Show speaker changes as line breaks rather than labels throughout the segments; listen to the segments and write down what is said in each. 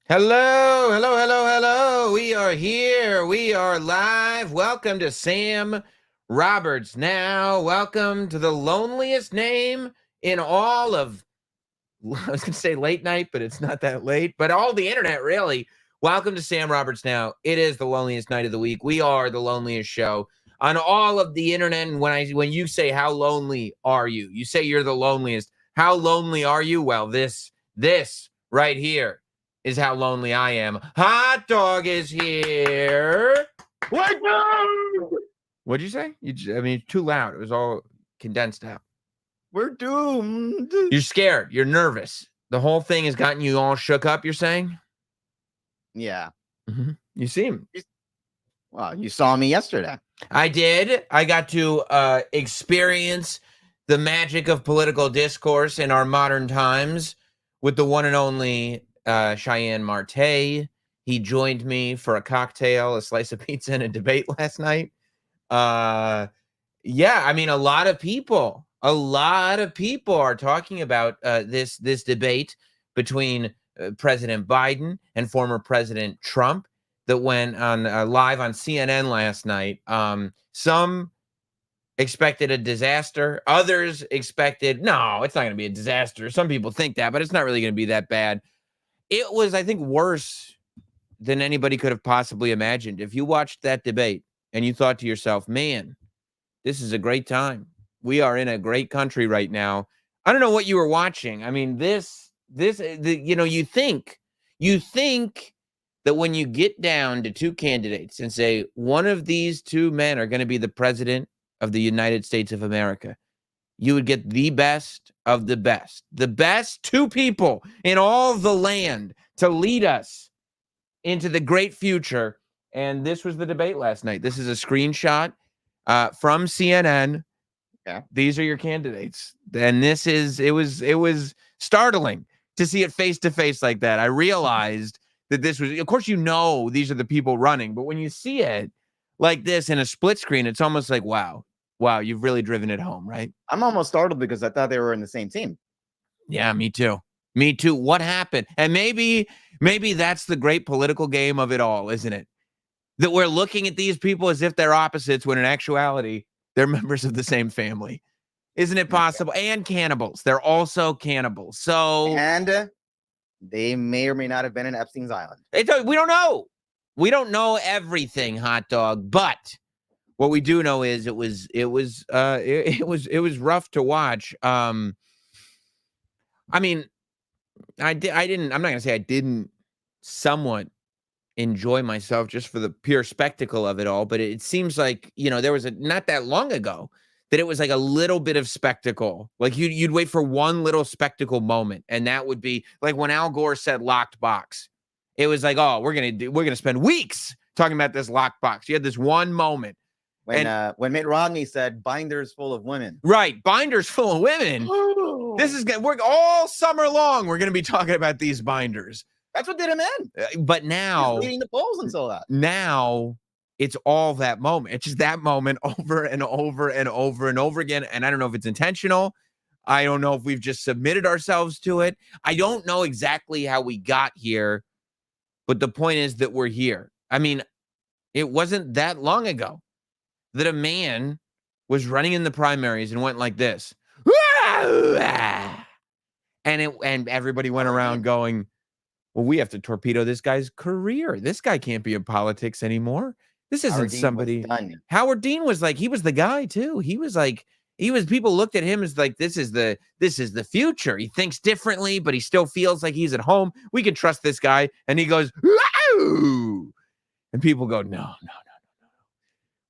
Hello, hello, hello, hello. We are here. We are live. Welcome to Sam Roberts Now. Welcome to the loneliest name in all of, I was going to say late night, but it's not that late, but all the internet, really. Welcome to Sam Roberts Now. It is the loneliest night of the week. We are the loneliest show on all of the internet. And when you say, how lonely are you? You say you're the loneliest. How lonely are you? Well, this right here is how lonely I am. Hot Dog is here. What'd you say? It's too loud. It was all condensed out.
We're doomed.
You're scared. You're nervous. The whole thing has gotten you all shook up, you're saying?
Yeah.
Mm-hmm. You seem.
Well, you saw me yesterday.
I did. I got to experience the magic of political discourse in our modern times with the one and only Cheyenne Marte. He joined me for a cocktail, a slice of pizza, and a debate last night. A lot of people are talking about this debate between President Biden and former President Trump that went on live on CNN last night. Some expected a disaster. Others expected, no, it's not going to be a disaster. Some people think that, but it's not really going to be that bad. It was, I think, worse than anybody could have possibly imagined. If you watched that debate and you thought to yourself, man, this is a great time. We are in a great country right now. I don't know what you were watching. I mean, you think that when you get down to two candidates and say one of these two men are going to be the president of the United States of America, you would get the best of the best two people in all the land to lead us into the great future. And this was the debate last night. This is a screenshot from CNN.
Yeah.
These are your candidates. And it was startling to see it face to face like that. I realized that this was, of course, these are the people running, but when you see it like this in a split screen, it's almost like, wow, you've really driven it home, right?
I'm almost startled because I thought they were in the same team.
Yeah, me too. What happened? And maybe that's the great political game of it all, isn't it? That we're looking at these people as if they're opposites when in actuality, they're members of the same family. Isn't it possible? Yeah. And cannibals. They're also cannibals. So,
and they may or may not have been in Epstein's Island.
We don't know. We don't know everything, Hot Dog, but what we do know is it was rough to watch. I'm not going to say I didn't somewhat enjoy myself just for the pure spectacle of it all, but it seems like, there was not that long ago that it was like a little bit of spectacle. Like you'd wait for one little spectacle moment, and that would be like when Al Gore said locked box. It was like, oh, we're going to spend weeks talking about this locked box. You had this one moment.
When Mitt Romney said binders full of women.
Right, binders full of women. We're all summer long, we're going to be talking about these binders.
That's what did him in.
But now,
he's leading the polls and so that.
Now, it's all that moment. It's just that moment over and over and over and over again. And I don't know if it's intentional. I don't know if we've just submitted ourselves to it. I don't know exactly how we got here. But the point is that we're here. I mean, it wasn't that long ago that a man was running in the primaries and went like this. And everybody went around going, well, we have to torpedo this guy's career. This guy can't be in politics anymore. This isn't somebody. Howard Dean was like, he was the guy too. People looked at him as like, this is the future. He thinks differently, but he still feels like he's at home. We can trust this guy. And he goes, Whoa! And people go, no.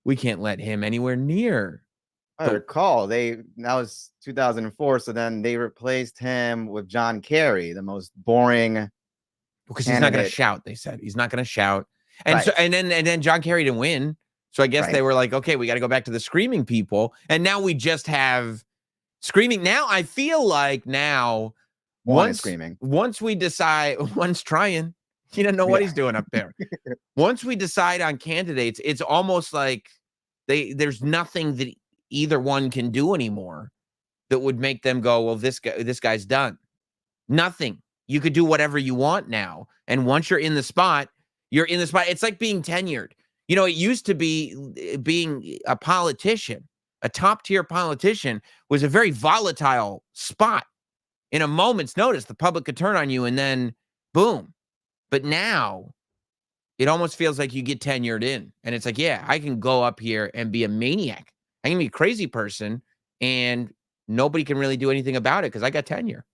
We can't let him anywhere near.
I recall that was 2004. So then they replaced him with John Kerry, the most boring.
Because he's not going to shout. They said he's not going to shout. And right. So, and then John Kerry didn't win. So I guess they were like, okay, we got to go back to the screaming people. And now we just have screaming. Now I feel like once we decide, one's trying, he doesn't know what he's doing up there. Once we decide on candidates, it's almost like there's nothing that either one can do anymore that would make them go, well, this guy's done. Nothing. you could do whatever you want now. And once you're in the spot, you're in the spot. It's like being tenured. It used to be being a politician, a top tier politician was a very volatile spot. In a moment's notice, the public could turn on you and then boom. But now it almost feels like you get tenured in. And it's like, yeah, I can go up here and be a maniac. I can be a crazy person and nobody can really do anything about it because I got tenure.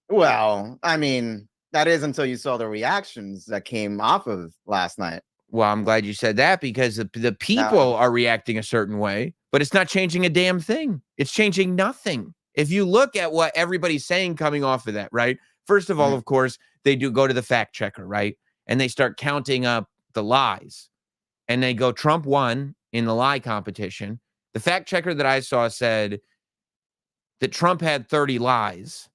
Well, I mean, that is until you saw the reactions that came off of last night.
Well, I'm glad you said that because the people are reacting a certain way, but it's not changing a damn thing. It's changing nothing. If you look at what everybody's saying coming off of that, right? First of all, of course, they do go to the fact checker, right? And they start counting up the lies. And they go, Trump won in the lie competition. The fact checker that I saw said that Trump had 30 lies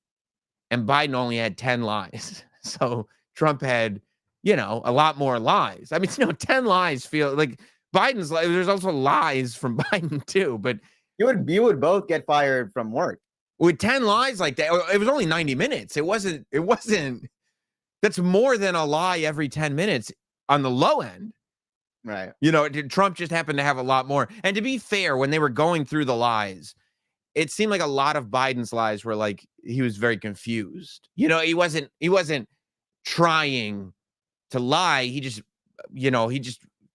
and Biden only had 10 lies. So Trump had, a lot more lies. I mean, 10 lies feel like Biden's, there's also lies from Biden too, but
you would both get fired from work.
With 10 lies like that, it was only 90 minutes. It wasn't, that's more than a lie every 10 minutes on the low end.
Right.
Trump just happened to have a lot more. And to be fair, when they were going through the lies, it seemed like a lot of Biden's lies were like, he was very confused. He wasn't trying to lie. He just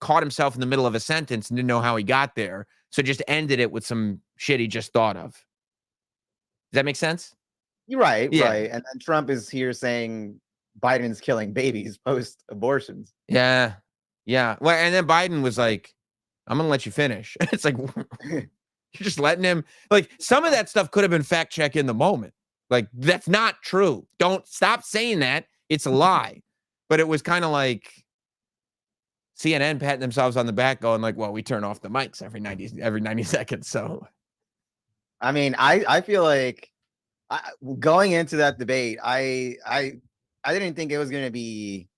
caught himself in the middle of a sentence and didn't know how he got there. So just ended it with some shit he just thought of. Does that make sense?
You're right, yeah. Right. And then Trump is here saying Biden's killing babies post-abortions.
Yeah. Yeah. Well, and then Biden was like, I'm going to let you finish. It's like, you're just letting him, like, some of that stuff could have been fact check in the moment. Like, that's not true. Don't stop saying that. It's a lie. But it was kind of like CNN patting themselves on the back going like, well, we turn off the mics every 90 seconds. So,
I mean, I feel like going into that debate, I didn't think it was going to be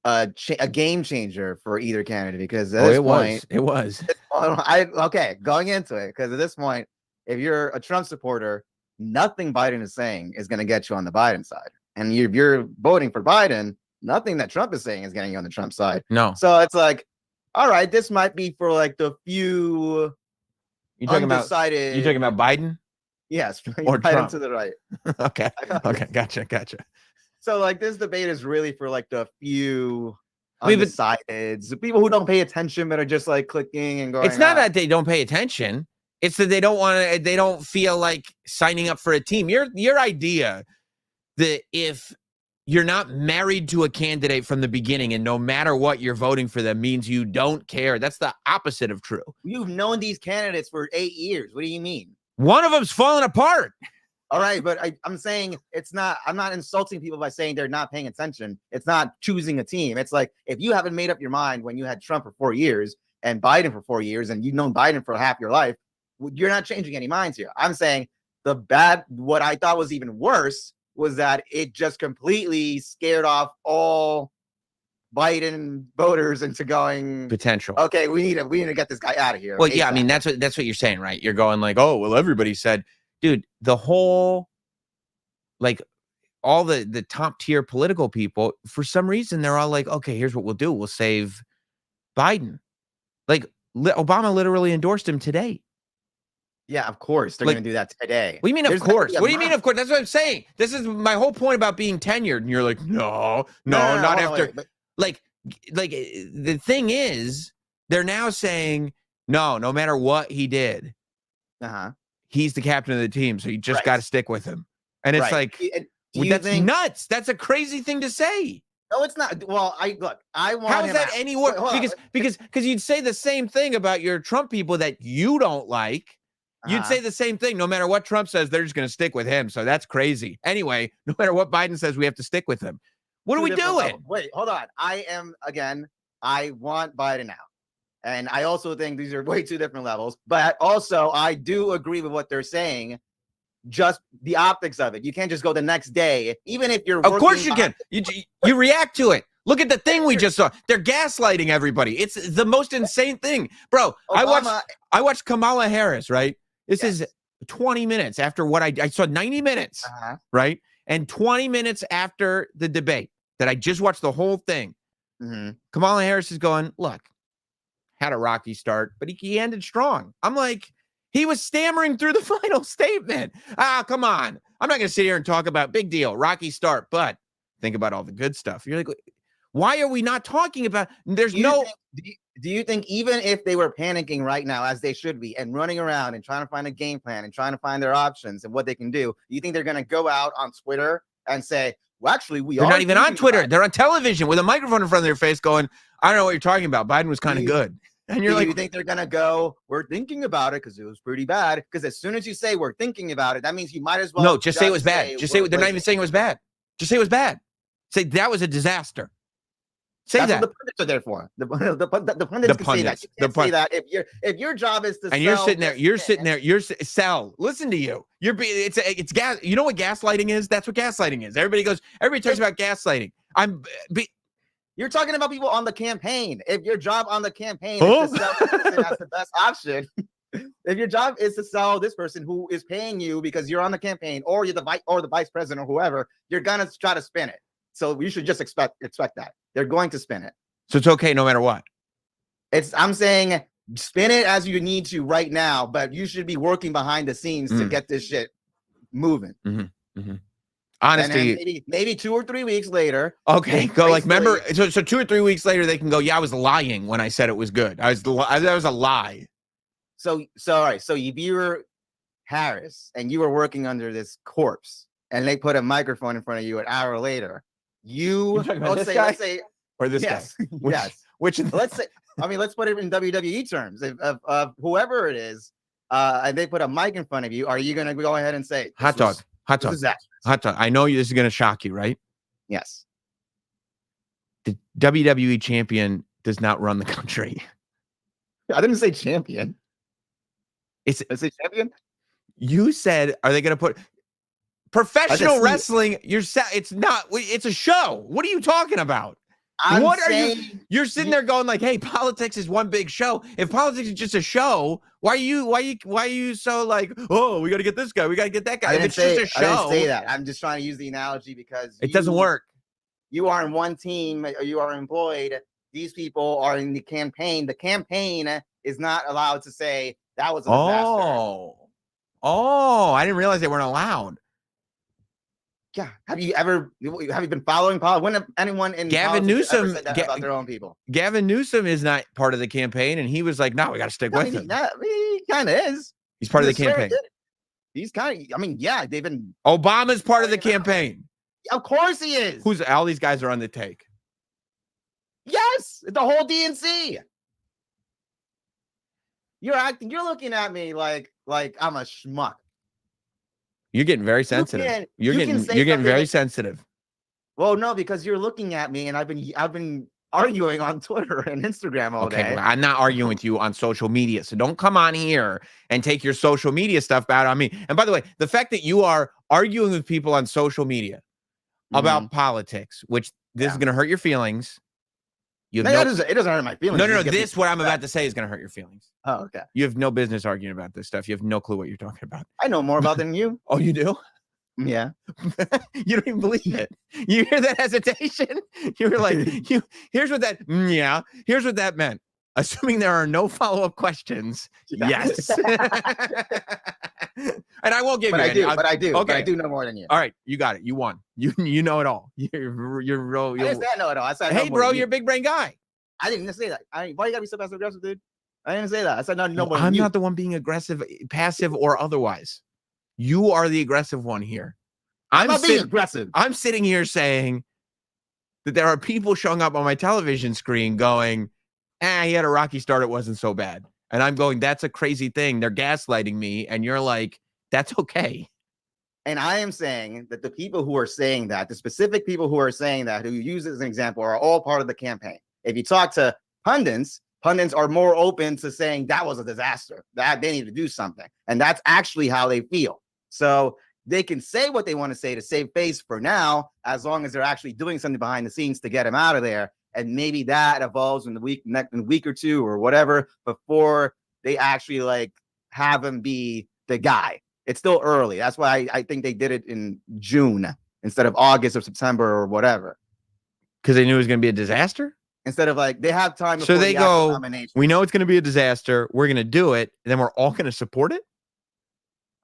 a game changer for either candidate because at this point,
it was.
Going into it because at this point, if you're a Trump supporter, nothing Biden is saying is going to get you on the Biden side, and if you're voting for Biden, nothing that Trump is saying is getting you on the Trump side.
No.
So it's like, all right, this might be for like the few.
You're talking about Biden?
Yes,
or
Biden
Trump.
to the right.
Okay. Gotcha.
So like this debate is really for like the few undecideds, the people who don't pay attention but are just like clicking and going.
It's not that they don't pay attention. It's that they don't feel like signing up for a team. Your idea that if you're not married to a candidate from the beginning and no matter what you're voting for them means you don't care. That's the opposite of true.
You've known these candidates for 8 years. What do you mean?
One of them's falling apart.
All right, but I'm saying I'm not insulting people by saying they're not paying attention. It's not choosing a team. It's like if you haven't made up your mind when you had Trump for 4 years and Biden for 4 years and you've known Biden for half your life, you're not changing any minds here. I'm saying what I thought was even worse was that it just completely scared off all Biden voters into going
potential.
Okay, we need to get this guy out of here.
Well, yeah, I mean that's what you're saying, right? You're going like, oh, well, everybody said, dude, the whole like all the top tier political people, for some reason, they're all like, okay, here's what we'll do. We'll save Biden. Like Obama literally endorsed him today.
Yeah, of course. They're going to do that today.
What do you mean, of course? What do you mean, of course? That's what I'm saying. This is my whole point about being tenured. And you're like, no, not after. Like, the thing is, they're now saying, no matter what he did, he's the captain of the team. So you just got to stick with him. And it's like, that's nuts. That's a crazy thing to say.
No, it's not. Well, I want.
How is that any worse? Because you'd say the same thing about your Trump people that you don't like. You'd say the same thing. No matter what Trump says, they're just going to stick with him. So that's crazy. Anyway, no matter what Biden says, we have to stick with him. What are we doing?
Wait, hold on. I want Biden out. And I also think these are way two different levels. But also, I do agree with what they're saying. Just the optics of it. You can't just go the next day, even if you're.
Of course you can. You react to it. Look at the thing we just saw. They're gaslighting everybody. It's the most insane thing, bro. I watched Kamala Harris. Right. This is 20 minutes after what I saw 90 minutes. Right. And 20 minutes after the debate that I just watched the whole thing, Kamala Harris is going, look, had a rocky start, but he ended strong. I'm like, he was stammering through the final statement. Come on. I'm not going to sit here and talk about big deal, rocky start, but think about all the good stuff. You're like, why are we not talking about? There's no.
Do you think even if they were panicking right now, as they should be, and running around and trying to find a game plan and trying to find their options and what they can do, you think they're going to go out on Twitter and say, well, actually,
they're not even on Twitter. They're on television with a microphone in front of their face going, I don't know what you're talking about. Biden was kind of good. And you're like,
you think they're going to go, we're thinking about it because it was pretty bad? Because as soon as you say we're thinking about it, that means you might as well.
No, just say it was bad. Just say they're not even saying it was bad. Just say it was bad. Say that was a disaster. Say
That's
that.
what the pundits are there for. The pundits can say that. You can't say that if your job is to.
And you're sitting there. You're Sal. Listen to you. It's gas. You know what gaslighting is? That's what gaslighting is. Everybody talks about gaslighting.
You're talking about people on the campaign. If your job on the campaign is to sell this person as the best option, if your job is to sell this person who is paying you because you're on the campaign, or you're the vice president or whoever, you're gonna try to spin it. So you should just expect that. They're going to spin it.
So it's okay no matter what.
I'm saying spin it as you need to right now, but you should be working behind the scenes to get this shit moving.
Honestly,
maybe 2 or 3 weeks later.
Okay, go like remember. So 2 or 3 weeks later, they can go. Yeah, I was lying when I said it was good. That was a lie.
So all right. So if you were Harris and you were working under this corpse, and they put a microphone in front of you an hour later, let's say
or this
guy.
Yes. Which
let's say. I mean, let's put it in WWE terms. Of whoever it is, and they put a mic in front of you, are you going to go ahead and say
hot talk? Hot talk. I know this is going to shock you, right?
Yes.
The WWE champion does not run the country.
I didn't say champion. I say champion.
You said, are they going to put professional wrestling? It's not. It's a show. What are you talking about? You're sitting there going like, hey, politics is one big show. If politics is just a show, why are you so like, oh, we got to get this guy, we got to get that guy? If it's just a show.
I didn't say that. I'm just trying to use the analogy because
it doesn't work.
You are in one team, you are employed. These people are in the campaign. The campaign is not allowed to say that was a disaster.
Oh, I didn't realize they weren't allowed.
Yeah. Have you been following politics? When have anyone in
Gavin Newsom
said that about their own people?
Gavin Newsom is not part of the campaign, and he was like, "No, we got to stick with him."
He kind of is.
He's part of the campaign.
He's kind of. I mean, yeah, they've been.
Obama's part of the campaign.
Of course he is.
All these guys are on the take?
Yes, the whole DNC. You're looking at me like I'm a schmuck.
You're getting very sensitive. You're getting very sensitive.
Well, no, because you're looking at me, and I've been arguing on Twitter and Instagram all day.
Well, I'm not arguing with you on social media, so don't come on here and take your social media stuff out on me. And by the way, the fact that you are arguing with people on social media about politics, which this is going to hurt your feelings. It doesn't hurt my feelings.
No.
What I'm about to say is going to hurt your feelings.
Oh, okay.
You have no business arguing about this stuff. You have no clue what you're talking about.
I know more about than you.
Oh, you do?
Yeah.
You don't even believe it. You hear that hesitation? You were like, here's what that meant. Assuming there are no follow-up questions. Yes. And I won't give you any.
But I do.
Okay.
But I do know more than you.
All right. You got it. You won. You know it all. You're real.
I didn't say I know it all. I said,
hey, bro, you're a big brain guy.
I didn't say that. Why you gotta be so passive aggressive, dude? I didn't say that. I said no more.
I'm not the one being aggressive, passive, or otherwise. You are the aggressive one here.
I'm not being aggressive.
I'm sitting here saying that there are people showing up on my television screen going, he had a rocky start. It wasn't so bad. And I'm going, that's a crazy thing. They're gaslighting me. And you're like, that's okay.
And I am saying that the people who are saying that, the specific people who are saying that, who use it as an example, are all part of the campaign. If you talk to pundits are more open to saying that was a disaster, that they need to do something. And that's actually how they feel. So they can say what they want to say to save face for now, as long as they're actually doing something behind the scenes to get him out of there. And maybe that evolves in a week or two or whatever before they actually like have him be the guy. It's still early. That's why I think they did it in June instead of August or September or whatever.
Because they knew it was going to be a disaster?
Instead of like, they have time
So
before
they
the actual
go,
nomination.
we know it's going to be a disaster. We're going to do it. And then we're all going to support it?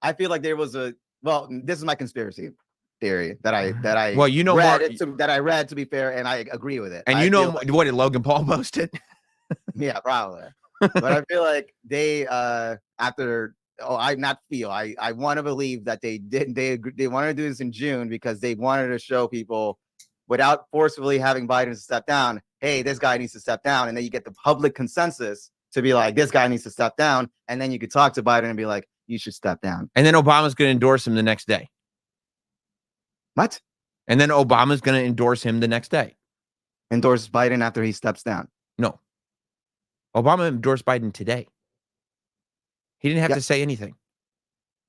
I feel like there was this is my conspiracy theory that I
well, you know,
that I read, to be fair, and I agree with it.
And you know like, what did Logan Paul posted?
Yeah, probably. But I feel like they I want to believe that they wanted to do this in June because they wanted to show people without forcibly having Biden to step down, hey, this guy needs to step down. And then you get the public consensus to be like, this guy needs to step down. And then you could talk to Biden and be like, you should step down.
And then Obama's going to endorse him the next day.
What?
And then Obama's going to endorse him the next day.
Endorse Biden after he steps down?
No. Obama endorsed Biden today. He didn't have to say anything.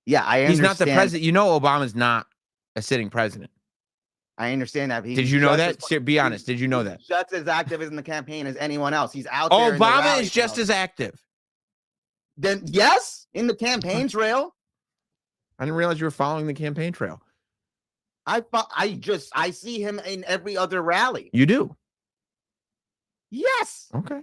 Yeah, I understand.
He's not the president. You know, Obama's not a sitting president.
I understand that.
Did you know that? Be honest. Did you know that?
Just as active in the campaign as anyone else. He's out there.
Obama is just as active.
Then yes, in the campaign trail.
I didn't realize you were following the campaign trail.
I see him in every other rally.
You do?
Yes.
Okay.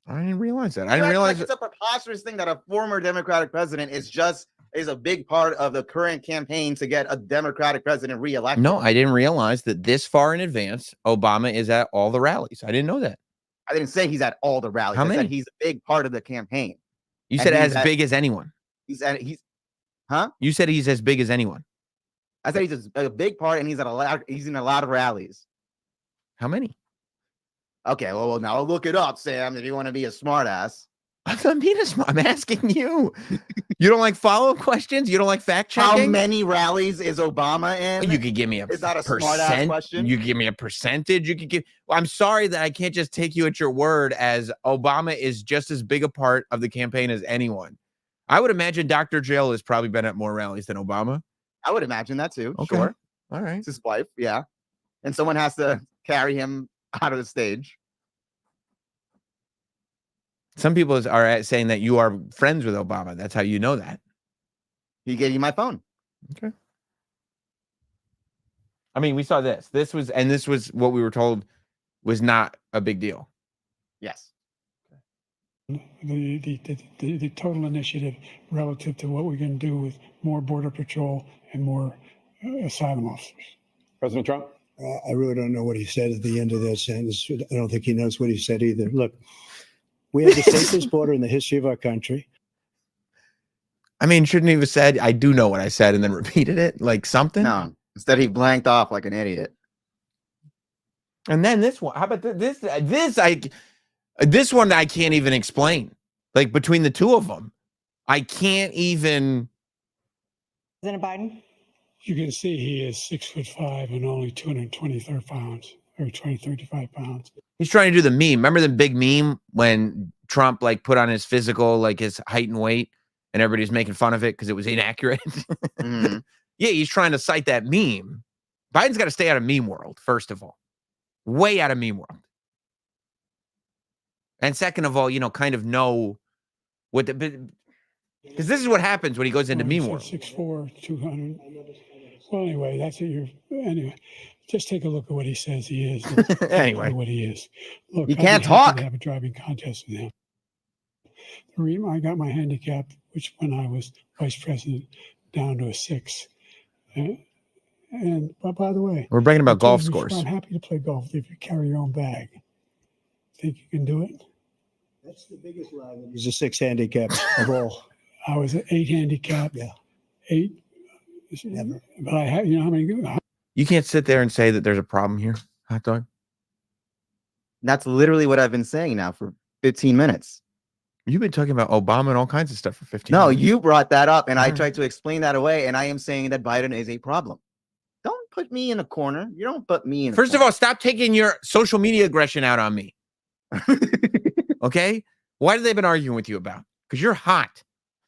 I didn't realize that. I didn't realize
it's a preposterous thing that a former Democratic president is a big part of the current campaign to get a Democratic president reelected.
No, I didn't realize that this far in advance, Obama is at all the rallies. I didn't know that.
I didn't say he's at all the rallies.
How many?
I said he's a big part of the campaign.
You said as big as anyone.
You said he's
as big as anyone.
I said he's a big part, and he's in a lot of rallies.
How many?
Okay, well, now I'll look it up, Sam, if you want to be a smartass.
I'm not being a smart. I'm asking you. You don't like follow-up questions? You don't like fact-checking?
How many rallies is Obama in?
You could give me a
Is that a smart-ass question?
You could give me a percentage. You could give. Well, I'm sorry that I can't just take you at your word as Obama is just as big a part of the campaign as anyone. I would imagine Dr. Jill has probably been at more rallies than Obama.
I would imagine that too.
Okay.
Sure.
All right.
It's his wife, yeah. And someone has to carry him out of the stage.
Some people are saying that you are friends with Obama. That's how you know that.
He gave you my phone.
Okay. I mean, we saw this. This was what we were told was not a big deal.
Yes.
The total initiative relative to what we're going to do with more border patrol and more asylum officers.
President Trump?
I really don't know what he said at the end of that sentence. I don't think he knows what he said either. Look, we have the safest border in the history of our country.
I mean, shouldn't he have said, I do know what I said, and then repeated it like something?
No. Instead, he blanked off like an idiot.
And then this one. How about this? This one I can't even explain. Like between the two of them, I can't even.
President Biden?
You can see he is 6'5" and only 223 pounds or 235 pounds.
He's trying to do the meme. Remember the big meme when Trump like put on his physical, like his height and weight, and everybody's making fun of it because it was inaccurate.
Mm-hmm.
Yeah, he's trying to cite that meme. Biden's got to stay out of meme world, first of all. Way out of meme world. And second of all, kind of know what the, because this is what happens when he goes into meme world.
6'4", 200. Well, anyway, that's what anyway, just take a look at what he says he is.
Anyway,
what he is. Look,
you can't talk.
Have a driving contest with him. The reason I got my handicap, which when I was vice president, down to a 6. And by the way,
we're bragging about golf scores.
I'm happy to play golf if you carry your own bag. Think you can do it?
That's the biggest lie. He's a 6 handicap of all.
I was an 8 handicap.
Yeah.
8.
Never.
But I have, how many?
You can't sit there and say that there's a problem here, hot dog.
That's literally what I've been saying now for 15 minutes.
You've been talking about Obama and all kinds of stuff for 15
No,
minutes.
you brought that up, and I
Right.
tried to explain that away, and I am saying that Biden is a problem. Don't put me in a corner. You don't put me in a
First of all, stop taking your social media aggression out on me. Okay? What have they been arguing with you about? Because you're hot.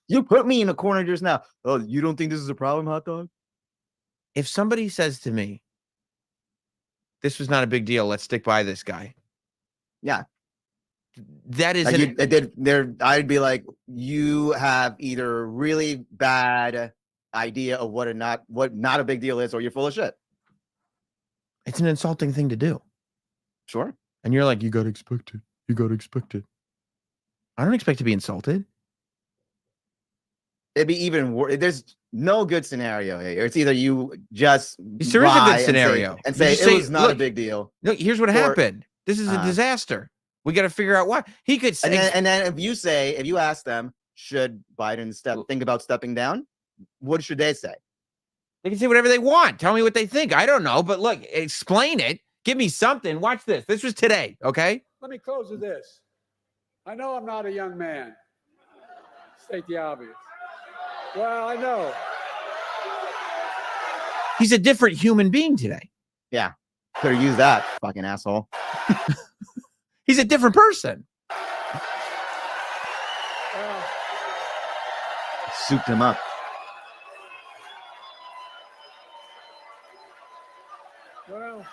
You put me in a corner just now. Oh, you don't think this is a problem, hot dog?
If somebody says to me, this was not a big deal, let's stick by this guy.
Yeah.
That is
I'd be like, you have either really bad idea of what not a big deal is, or you're full of shit.
It's an insulting thing to do.
Sure.
And you're like, you got to expect it. You got to expect it. I don't expect to be insulted.
It'd be even worse. There's no good scenario here. It's either you just
There is a
lie
good scenario.
and say
You just
it
say,
was not a
look,
big deal.
Look, here's what happened. This is a disaster. We got to figure out why. He could say.
And then if you ask them, should Biden think about stepping down? What should they say?
They can say whatever they want. Tell me what they think. I don't know. But look, explain it. Give me something. Watch this. This was today. Okay.
Let me close with this. I know I'm not a young man. State the obvious. Well, I know.
He's a different human being today.
Yeah. Could have used that, fucking asshole.
He's a different person.
Souped him up.
Well,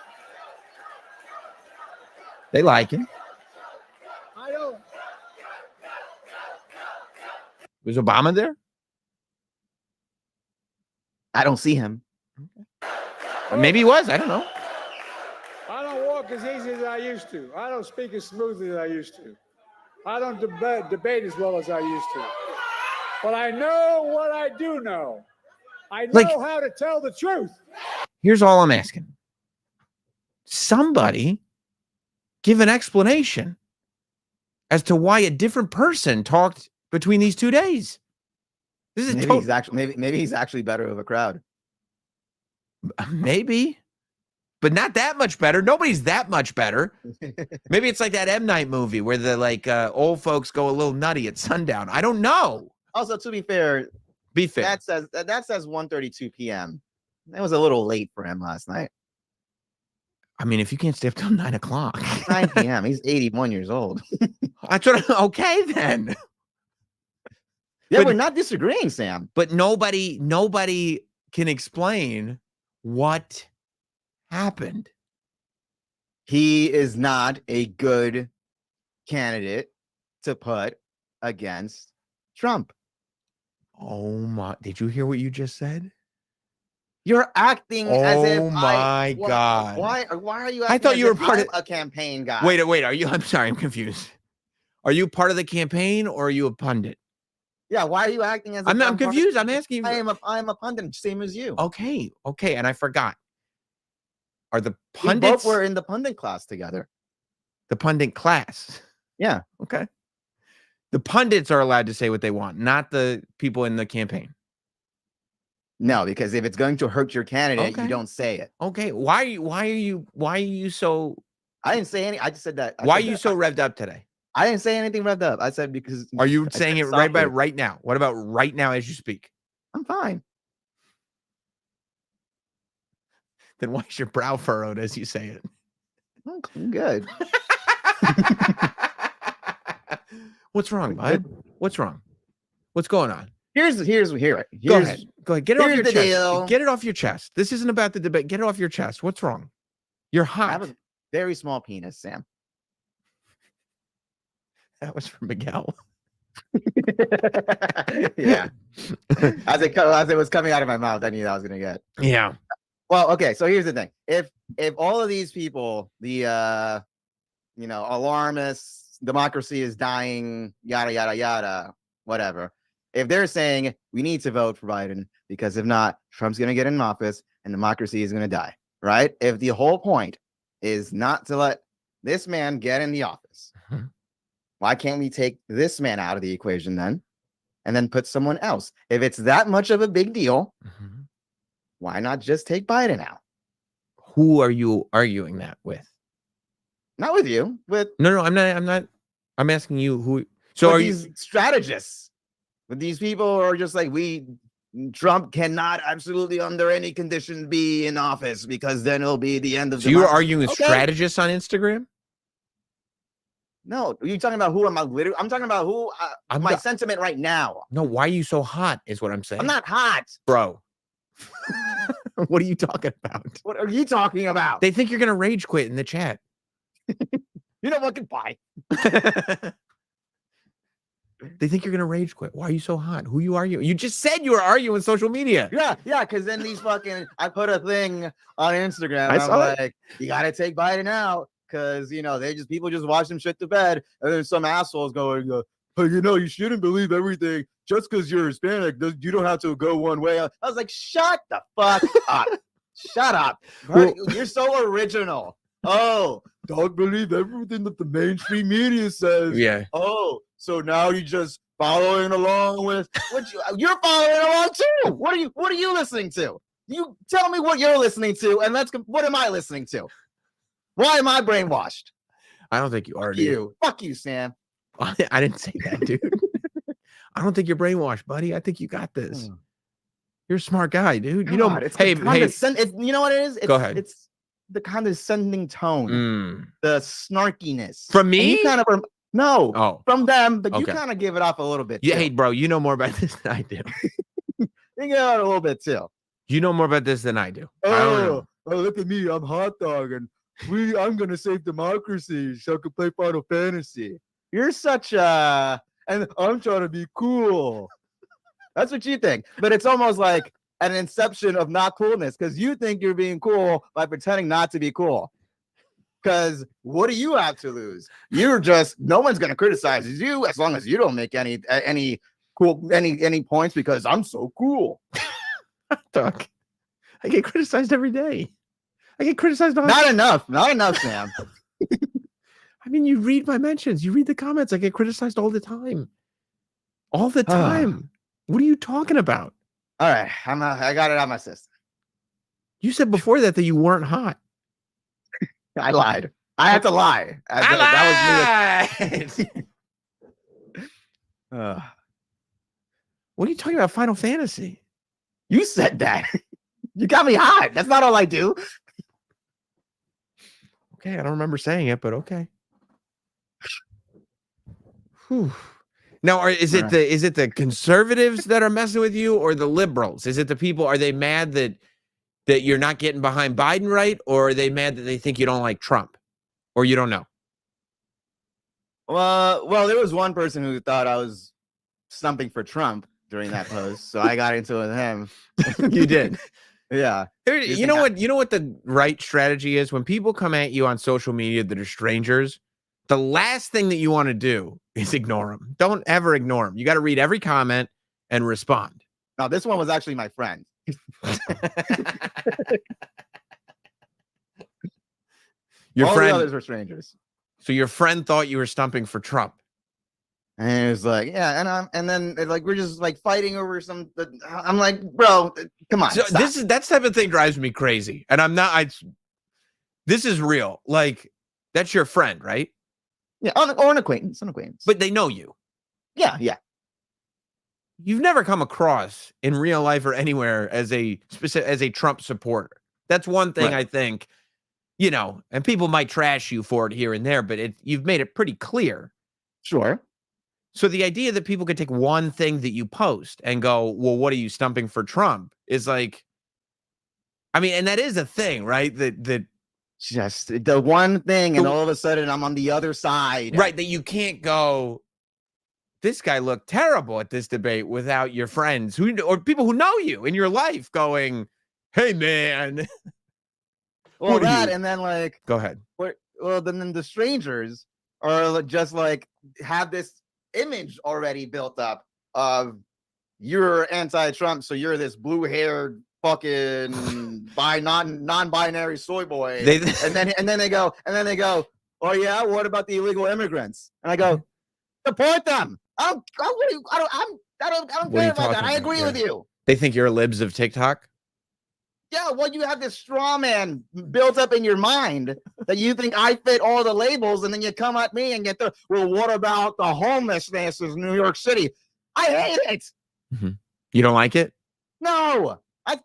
They like him.
I don't.
Was Obama there?
I don't see him.
Or maybe he was. I don't know.
I don't walk as easy as I used to. I don't speak as smoothly as I used to. I don't debate as well as I used to. But I know what I do know. I know how to tell the truth.
Here's all I'm asking. Somebody give an explanation as to why a different person talked between these 2 days. This is
maybe he's actually better of a crowd.
Maybe, but not that much better. Nobody's that much better. Maybe it's like that M. Night movie where the old folks go a little nutty at sundown. I don't know.
Also, to be fair, that says 1:32 p.m. That was a little late for him last night.
I mean, if you can't stay up till 9 o'clock,
9 p.m. He's 81 years old.
That's what. Okay, then.
Yeah,
But-
we're not disagreeing, Sam.
But nobody can explain what happened.
He is not a good candidate to put against Trump.
Oh my! Did you hear what you just said?
You're acting as if
Oh my God!
Why are you?
I thought you were part of
a campaign guy.
Wait. Are you? I'm sorry. I'm confused. Are you part of the campaign or are you a pundit?
Yeah. Why are you acting as?
I'm confused. I'm asking you.
I am a pundit, same as you.
Okay. And I forgot. Are the
We
pundits?
both were in the pundit class together.
The pundit class.
Yeah.
Okay. The pundits are allowed to say what they want, not the people in the campaign.
No, because if it's going to hurt your candidate, you don't say it.
Okay. Why are you so?
I didn't say any. I just said that.
Why are you so revved up today?
I didn't say anything revved up. I said because.
Are you
I
saying it
said
right now? What about right now as you speak?
I'm fine.
Then why is your brow furrowed as you say it?
I'm good.
What's wrong, bud? What's wrong? What's going on?
Go ahead.
Go ahead. Get it off your chest.
Deal.
Get it off your chest. This isn't about the debate. Get it off your chest. What's wrong? You're
I
hot.
have a very small penis, Sam.
That was from Miguel.
Yeah. As it was coming out of my mouth, I knew that I was gonna get.
Yeah.
Well, okay. So here's the thing: if all of these people, the alarmists, democracy is dying, yada yada yada, whatever. If they're saying we need to vote for Biden because if not, Trump's gonna get in office and democracy is gonna die, right? If the whole point is not to let this man get in the office, why can't we take this man out of the equation then, and then put someone else? If it's that much of a big deal. Why not just take Biden out?
Who are you arguing that with?
Not with you, with
No, I'm not. I'm asking you who. So
with
are
these strategists? With these people who are just like Trump cannot absolutely under any conditions be in office because then it'll be the end of.
So you're
democracy.
arguing with strategists on Instagram?
No, are you talking about who am I? Literally, I'm talking about who my sentiment right now.
No, why are you so hot? Is what I'm saying.
I'm not hot,
bro. What are you talking about?
What are you talking about?
They think you're gonna rage quit in the chat.
You know what? Goodbye.
They think you're gonna rage quit. Why are you so hot? Who you arguing? You just said you were arguing on social media.
Yeah, because then these fucking, I put a thing on Instagram.
I
And
saw
I'm
it.
like, you gotta take Biden out because people just watch them shit to bed, and then some assholes going, but you shouldn't believe everything just because you're Hispanic. You don't have to go one way. I was like, shut the fuck up. Shut up.
Well-
You're so original. Oh, don't believe everything that the mainstream media says.
Yeah.
Oh, so now you're just following along with you're following along too. What are you listening to? You tell me what you're listening to, and what am I listening to? Why am I brainwashed?
I don't think you are.
Fuck you, Sam.
I didn't say that, dude. I don't think you're brainwashed, buddy. I think you got this. You're a smart guy, dude.
God, it's
hey,
you know what it is?
Go ahead.
It's the condescending tone, the snarkiness
From me?
And you kind of
Oh,
from them, but you
Okay.
kind of give it off a little bit.
yeah.
too.
Hey, bro, you know more about this than I do.
You give it out a little bit too.
You know more about this than I do. I don't know.
Look at me, I'm hot dog, and I'm gonna save democracy so I can play Final Fantasy. You're such a, and I'm trying to be cool. That's what you think, but it's almost like an inception of not coolness because you think you're being cool by pretending not to be cool. Because what do you have to lose? You're just, no one's gonna criticize you as long as you don't make any points because I'm so cool.
Doc, I get criticized every day. I get criticized all
Not enough, Sam.
I mean, you read my mentions, you read the comments. I get criticized all the time. All the time. What are you talking about?
All right, I got it out of my system.
You said before that you weren't hot.
I lied. I had to lie. That
was me.
What
What are you talking about? Final Fantasy.
you said that. You got me hot. That's not all I do.
Okay, I don't remember saying it, but okay. Whew. Now, is it the conservatives that are messing with you, or the liberals? Is it the people? Are they mad that you're not getting behind Biden right, or are they mad that they think you don't like Trump, or you don't know?
Well, there was one person who thought I was stumping for Trump during that post, so I got into it with him.
You did.
Yeah.
You know what? You know what the right strategy is? When people come at you on social media that are strangers, the last thing that you want to do is ignore them. Don't ever ignore them. You got to read every comment and respond.
No, this one was actually my friend.
Your
All
friend,
the others were strangers.
so your friend thought you were stumping for Trump.
And it was like, yeah, and then like we're just like fighting over some. I'm like, bro, come on.
So
stop.
that type of thing drives me crazy, and I'm not. This is real. Like, that's your friend, right?
Yeah, or an acquaintance,
But they know you.
yeah.
You've never come across in real life or anywhere as a Trump supporter. That's one thing
Right.
I think, and people might trash you for it here and there, but you've made it pretty clear.
Sure.
So the idea that people could take one thing that you post and go, well, what are you stumping for Trump? Is like, I mean, and that is a thing, right? That
Just the one thing, and all of a sudden I'm on the other side.
right, that you can't go, this guy looked terrible at this debate without your friends or people who know you in your life going, hey, man.
Well,
What are
that,
you-
and then like,
Go ahead.
then the strangers are just like have this image already built up of you're anti-Trump, so you're this blue-haired fucking non-binary soy boy. and then they go, oh yeah, what about the illegal immigrants? And I go, support them. I don't care about that. I agree with you.
They think you're libs of TikTok.
Yeah, well, you have this straw man built up in your mind that you think I fit all the labels, and then you come at me and well, what about the homelessness in New York City? I hate it.
Mm-hmm. You don't like it?
No.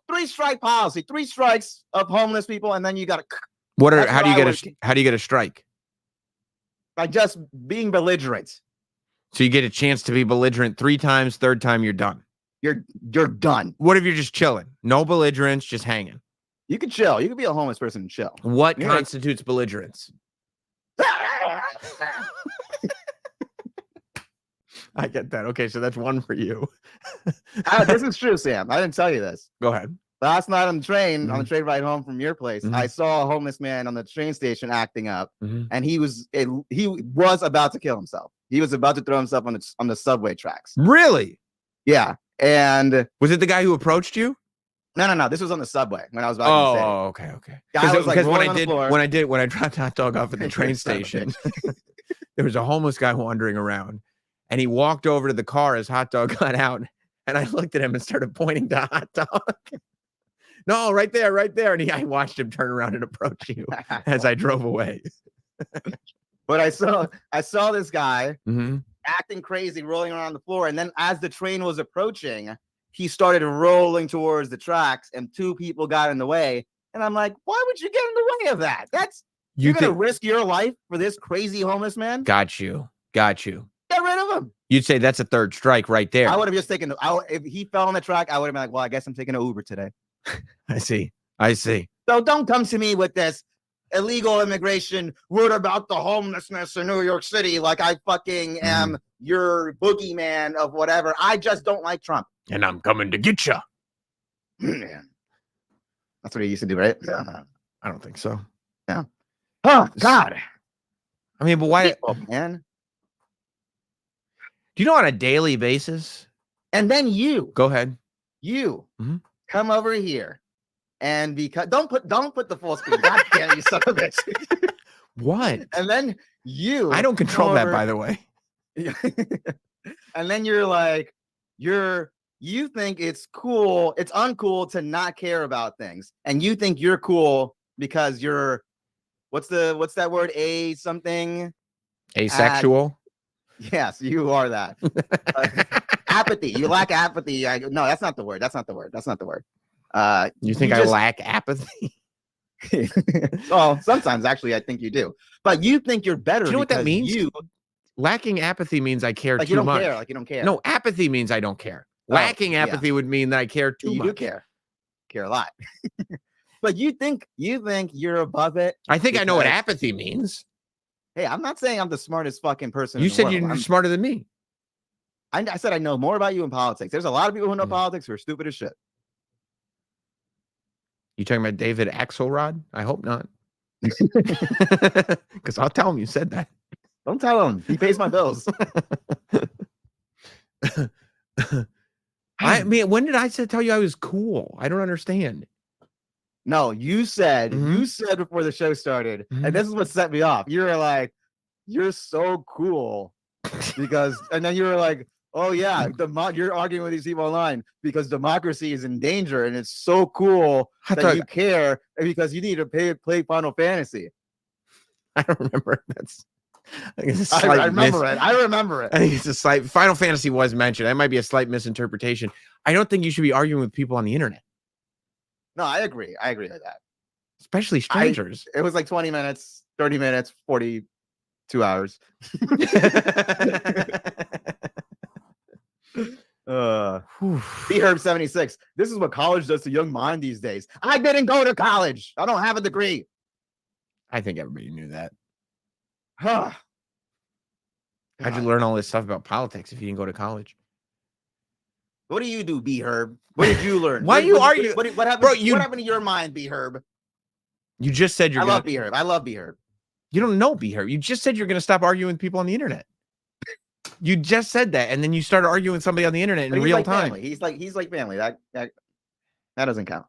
3-strike policy, 3 strikes of homeless people, and then you got
to. How do you get a strike?
By just being belligerent.
So you get a chance to be belligerent 3 times. 3rd time, you're done.
You're done.
What if you're just chilling? No belligerence, just hanging.
You can chill. You can be a homeless person and chill.
What constitutes belligerence? I get that. Okay, so that's one for you.
This is true, Sam. I didn't tell you this.
Go ahead.
Last night on the train, on the train ride home from your place, I saw a homeless man on the train station acting up, and he was about to kill himself. He was about to throw himself on the subway tracks.
Really?
Yeah. And
was it the guy who approached you?
No. This was on the subway when I was about to say.
Oh, okay.
Guy was like
when I dropped Hot Dog off at the train station, there was a homeless guy wandering around, and he walked over to the car as Hot Dog got out, and I looked at him and started pointing to Hot Dog. No, right there. And I watched him turn around and approach you as I drove away.
But I saw this guy acting crazy, rolling around the floor. And then as the train was approaching, he started rolling towards the tracks and two people got in the way. And I'm like, why would you get in the way of that? You're going to risk your life for this crazy homeless man?
Got you.
Get rid of him.
You'd say that's a third strike right there.
I would have just taken if he fell on the track, I would have been like, well, I guess I'm taking an Uber today.
I see.
So don't come to me with this illegal immigration. What about the homelessness in New York City? Like I fucking am your boogeyman of whatever. I just don't like Trump.
And I'm coming to get you.
That's what he used to do, right?
Yeah. I don't think so.
Yeah. Oh, God.
I mean, but why?
Oh, man.
Do you know on a daily basis?
And then you.
Go ahead.
You. Come over here, and because don't put the full screen. God damn you, son of a bitch!
What?
And then I
don't control that, by the way.
And then you're like, you think it's cool. It's uncool to not care about things, and you think you're cool because you're what's that word?
Asexual.
Yes, you are that. Apathy. You lack apathy. No, that's not the word.
You think I lack apathy?
Well, sometimes actually I think you do. But you think you're better.
Do you know what that means? Lacking apathy means I care too much.
You don't care.
No, apathy means I don't care. Lacking apathy would mean that I care too much.
You do care a lot. But you think you're above it.
I think I know what apathy means.
Hey, I'm not saying I'm the smartest fucking person.
You said you're smarter than me.
I said I know more about you in politics. There's a lot of people who know politics who are stupid as shit.
You talking about David Axelrod? I hope not. Because I'll tell him you said that.
Don't tell him. He pays my bills.
I mean, when did I tell you I was cool? I don't understand.
No, you said before the show started, and this is what set me off. You were like, you're so cool because, and then you were like, oh yeah, you're arguing with these people online because democracy is in danger, and it's so cool that you care because you need to play Final Fantasy.
I don't remember.
I remember it.
I think it's a slight. Final Fantasy was mentioned. That might be a slight misinterpretation. I don't think you should be arguing with people on the internet.
No, I agree. I agree with that.
Especially strangers.
It was like 20 minutes, 30 minutes, 42 hours. B-Herb76. This is what college does to young mind these days. I didn't go to college. I don't have a degree.
I think everybody knew that.
How'd
you learn all this stuff about politics if you didn't go to college?
What do you do, B-Herb? What did you learn?
Why you argue?
What happened? Bro, what happened to your mind, B-Herb?
You just said you're.
I love B-Herb.
You don't know B-Herb. You just said you're going to stop arguing with people on the internet. You just said that, and then you started arguing with somebody on the internet in real time.
Family. He's like family. That doesn't count.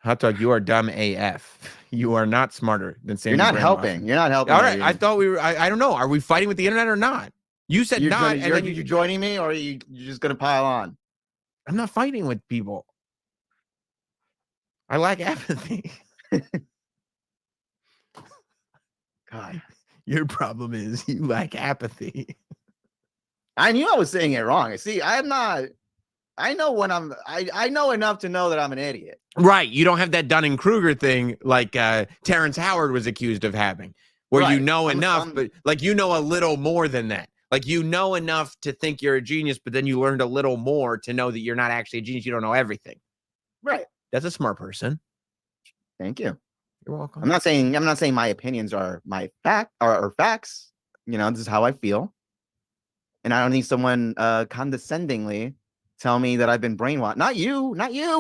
Hot Dog, you are dumb AF. You are not smarter than Sandy.
You're not helping.
All right, I thought we were. I don't know. Are we fighting with the internet or not? You said not.
Are you joining me, or are you just going to pile on?
I'm not fighting with people. I lack apathy.
God,
your problem is you lack apathy.
I knew I was saying it wrong. See, I'm not. I know when I know enough to know that I'm an idiot.
Right. You don't have that Dunning-Kruger thing like Terrence Howard was accused of having, where you know enough, but like you know a little more than that. Like you know enough to think you're a genius, but then you learned a little more to know that you're not actually a genius. You don't know everything.
Right.
That's a smart person.
Thank you.
You're welcome.
I'm not saying my opinions are my facts. You know, this is how I feel. and I don't need someone condescendingly tell me that I've been brainwashed. Not you.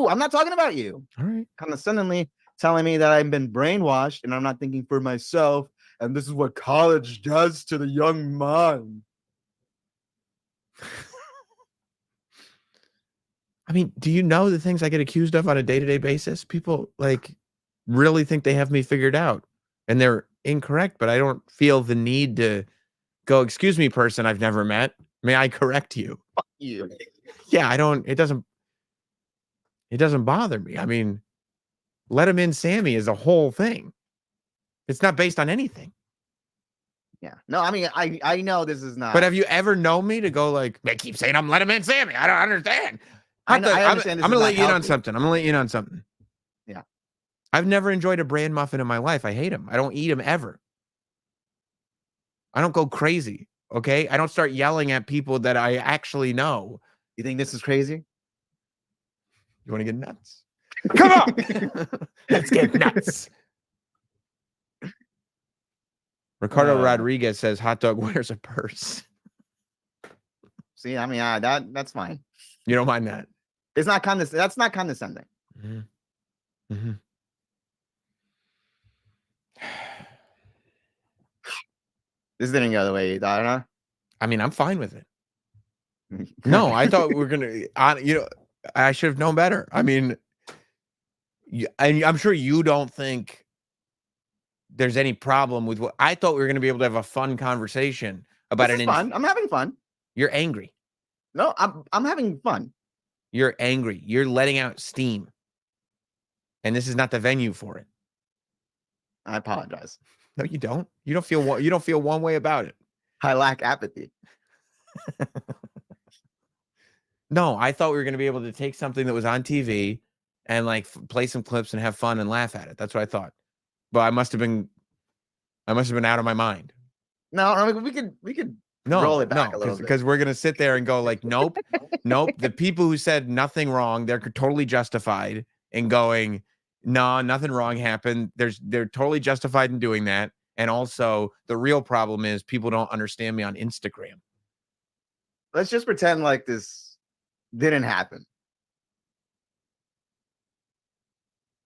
I'm not talking about you.
All right.
Condescendingly telling me that I've been brainwashed and I'm not thinking for myself. And this is what college does to the young mind.
I mean, do you know the things I get accused of on a day-to-day basis? People like really think they have me figured out, and they're incorrect, but I don't feel the need to go, excuse me, person I've never met. May I correct you?
Fuck you.
Yeah, it doesn't bother me. I mean, let him in Sammy is a whole thing. It's not based on anything.
Yeah. No, I mean, I know this is not.
But have you ever known me to go like, they keep saying I'm let him in Sammy? I don't understand.
I understand.
I'm going to let you in on something. I'm going to let you in on something.
Yeah.
I've never enjoyed a bran muffin in my life. I hate them. I don't eat them ever. I don't go crazy. Okay. I don't start yelling at people that I actually know.
You think this is crazy?
You want to get nuts? Come on. Let's get nuts. Ricardo Rodriguez says hot dog wears a purse.
See, I mean, that's fine.
You don't mind that?
It's not that's not condescending.
Mm-hmm. Mm-hmm.
This didn't go the way you thought, huh?
I mean, I'm fine with it. No, I thought we were gonna. I should have known better. I mean, I'm sure you don't think there's any problem with what I thought we were going to be able to have a fun conversation about
it. Fun. I'm having fun.
You're angry.
No, I'm having fun.
You're angry. You're letting out steam, and this is not the venue for it.
I apologize.
No, you don't. You don't feel one way about it.
I lack apathy.
No, I thought we were going to be able to take something that was on TV and like play some clips and have fun and laugh at it. That's what I thought. But I must have been out of my mind.
No, I mean, we could roll it back a little bit.
Because we're going to sit there and go like, nope, nope. The people who said nothing wrong, they're totally justified in going, no, nothing wrong happened. They're totally justified in doing that. And also the real problem is people don't understand me on Instagram.
Let's just pretend like this didn't happen.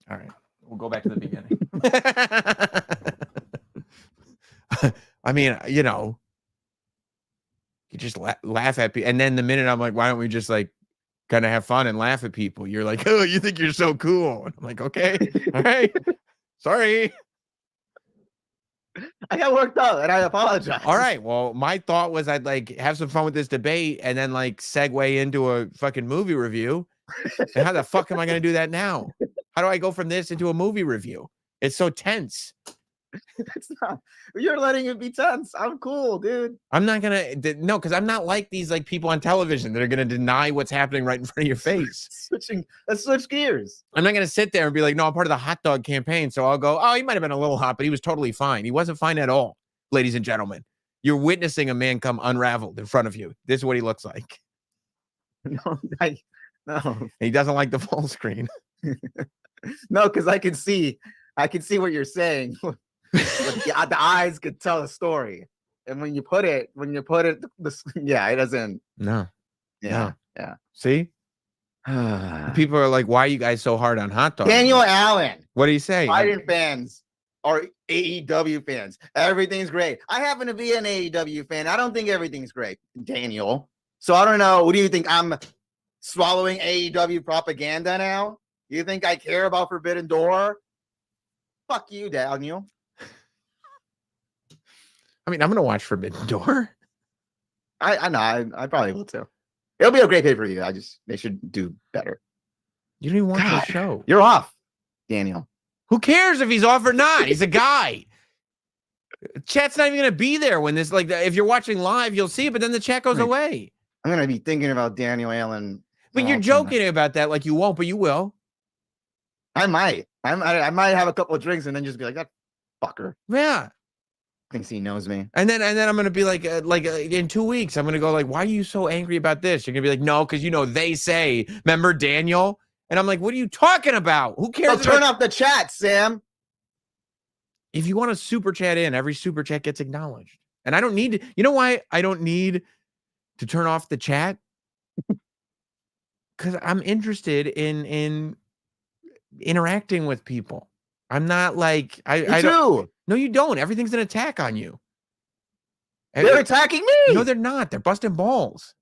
All right. We'll go back to the beginning. I mean, you just laugh at people. And then the minute I'm like, why don't we just like kind of have fun and laugh at people? You're like, oh, you think you're so cool. And I'm like, okay. All right. Sorry.
I got worked up and I apologize.
All right. Well, my thought was I'd like have some fun with this debate and then like segue into a fucking movie review. And how the fuck am I going to do that now? How do I go from this into a movie review? It's so tense.
It's not. You're letting it be tense. I'm cool, dude.
I'm not going to. No, because I'm not like these like people on television that are going to deny what's happening right in front of your face.
Let's switch gears.
I'm not going to sit there and be like, no, I'm part of the hot dog campaign. So I'll go, oh, he might have been a little hot, but he was totally fine. He wasn't fine at all, ladies and gentlemen. You're witnessing a man come unraveled in front of you. This is what he looks like.
No.
He doesn't like the full screen.
No, because I can see what you're saying. The eyes could tell a story, and when you put it, it doesn't.
No.
Yeah.
See, people are like, "Why are you guys so hard on hot dogs?"
Daniel Allen.
What do you say?
Biden fans are AEW fans. Everything's great. I happen to be an AEW fan. I don't think everything's great, Daniel. So I don't know. What do you think? I'm swallowing AEW propaganda now? You think I care about Forbidden Door? Fuck you, Daniel.
I mean, I'm gonna watch Forbidden Door.
I know. I probably will too. It'll be a great pay-per-view. They should do better.
You don't even watch the show.
You're off, Daniel.
Who cares if he's off or not? He's a guy. Chat's not even gonna be there when this. Like, if you're watching live, you'll see it, but then the chat goes away.
I'm gonna be thinking about Daniel Allen.
But you're joking about that, like you won't, but you will.
I might. I might have a couple of drinks and then just be like, that fucker.
Yeah.
Thinks he knows me.
And then I'm gonna be like in 2 weeks, I'm gonna go like, why are you so angry about this? You're gonna be like, no, because they say, remember Daniel? And I'm like, what are you talking about? Who cares?
So turn off the chat, Sam.
If you want to super chat in, every super chat gets acknowledged. And I don't need to, you know why I don't need to turn off the chat because I'm interested in interacting with people. I'm not like I don't. No, you don't. Everything's an attack on you.
They're attacking me.
No, they're not. They're busting balls.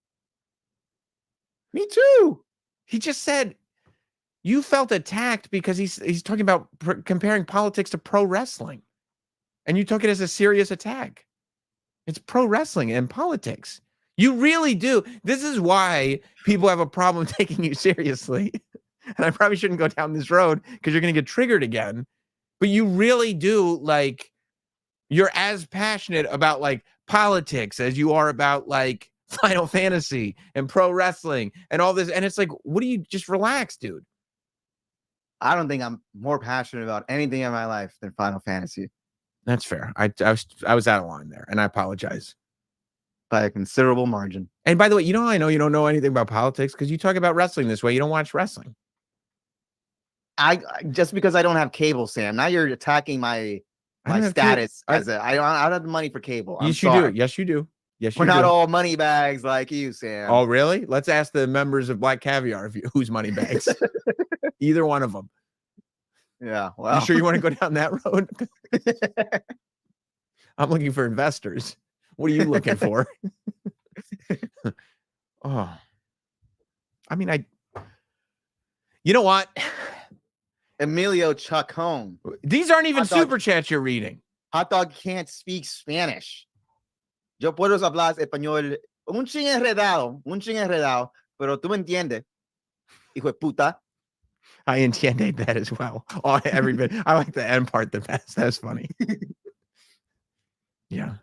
Me too.
He just said you felt attacked because he's talking about comparing politics to pro wrestling, and you took it as a serious attack. It's pro wrestling and politics. You really do. This is why people have a problem taking you seriously. And I probably shouldn't go down this road because you're going to get triggered again. But you really do, like, you're as passionate about, like, politics as you are about, like, Final Fantasy and pro wrestling and all this. And it's like, what do you just relax, dude?
I don't think I'm more passionate about anything in my life than Final Fantasy.
That's fair. I was out of line there, and I apologize.
By a considerable margin.
And by the way, you know how I know you don't know anything about politics? Because you talk about wrestling this way. You don't watch wrestling.
I just because I don't have cable, Sam. Now you're attacking my status as I don't have the money for cable.
Yes, you do. Yes, you do. Yes,
we're not all money bags like you, Sam.
Oh, really? Let's ask the members of Black Caviar who's money bags. Either one of them.
Yeah. Well,
you sure you want to go down that road? I'm looking for investors. What are you looking for? Oh, I mean, you know what?
Emilio Chuck home.
These aren't even super chats you're reading.
Hot Dog can't speak Spanish. Yo puedo hablar español un ching enredado, pero tú me entiendes, hijo de puta.
I entiende that as well. Oh, every bit. I like the end part the best. That's funny. Yeah.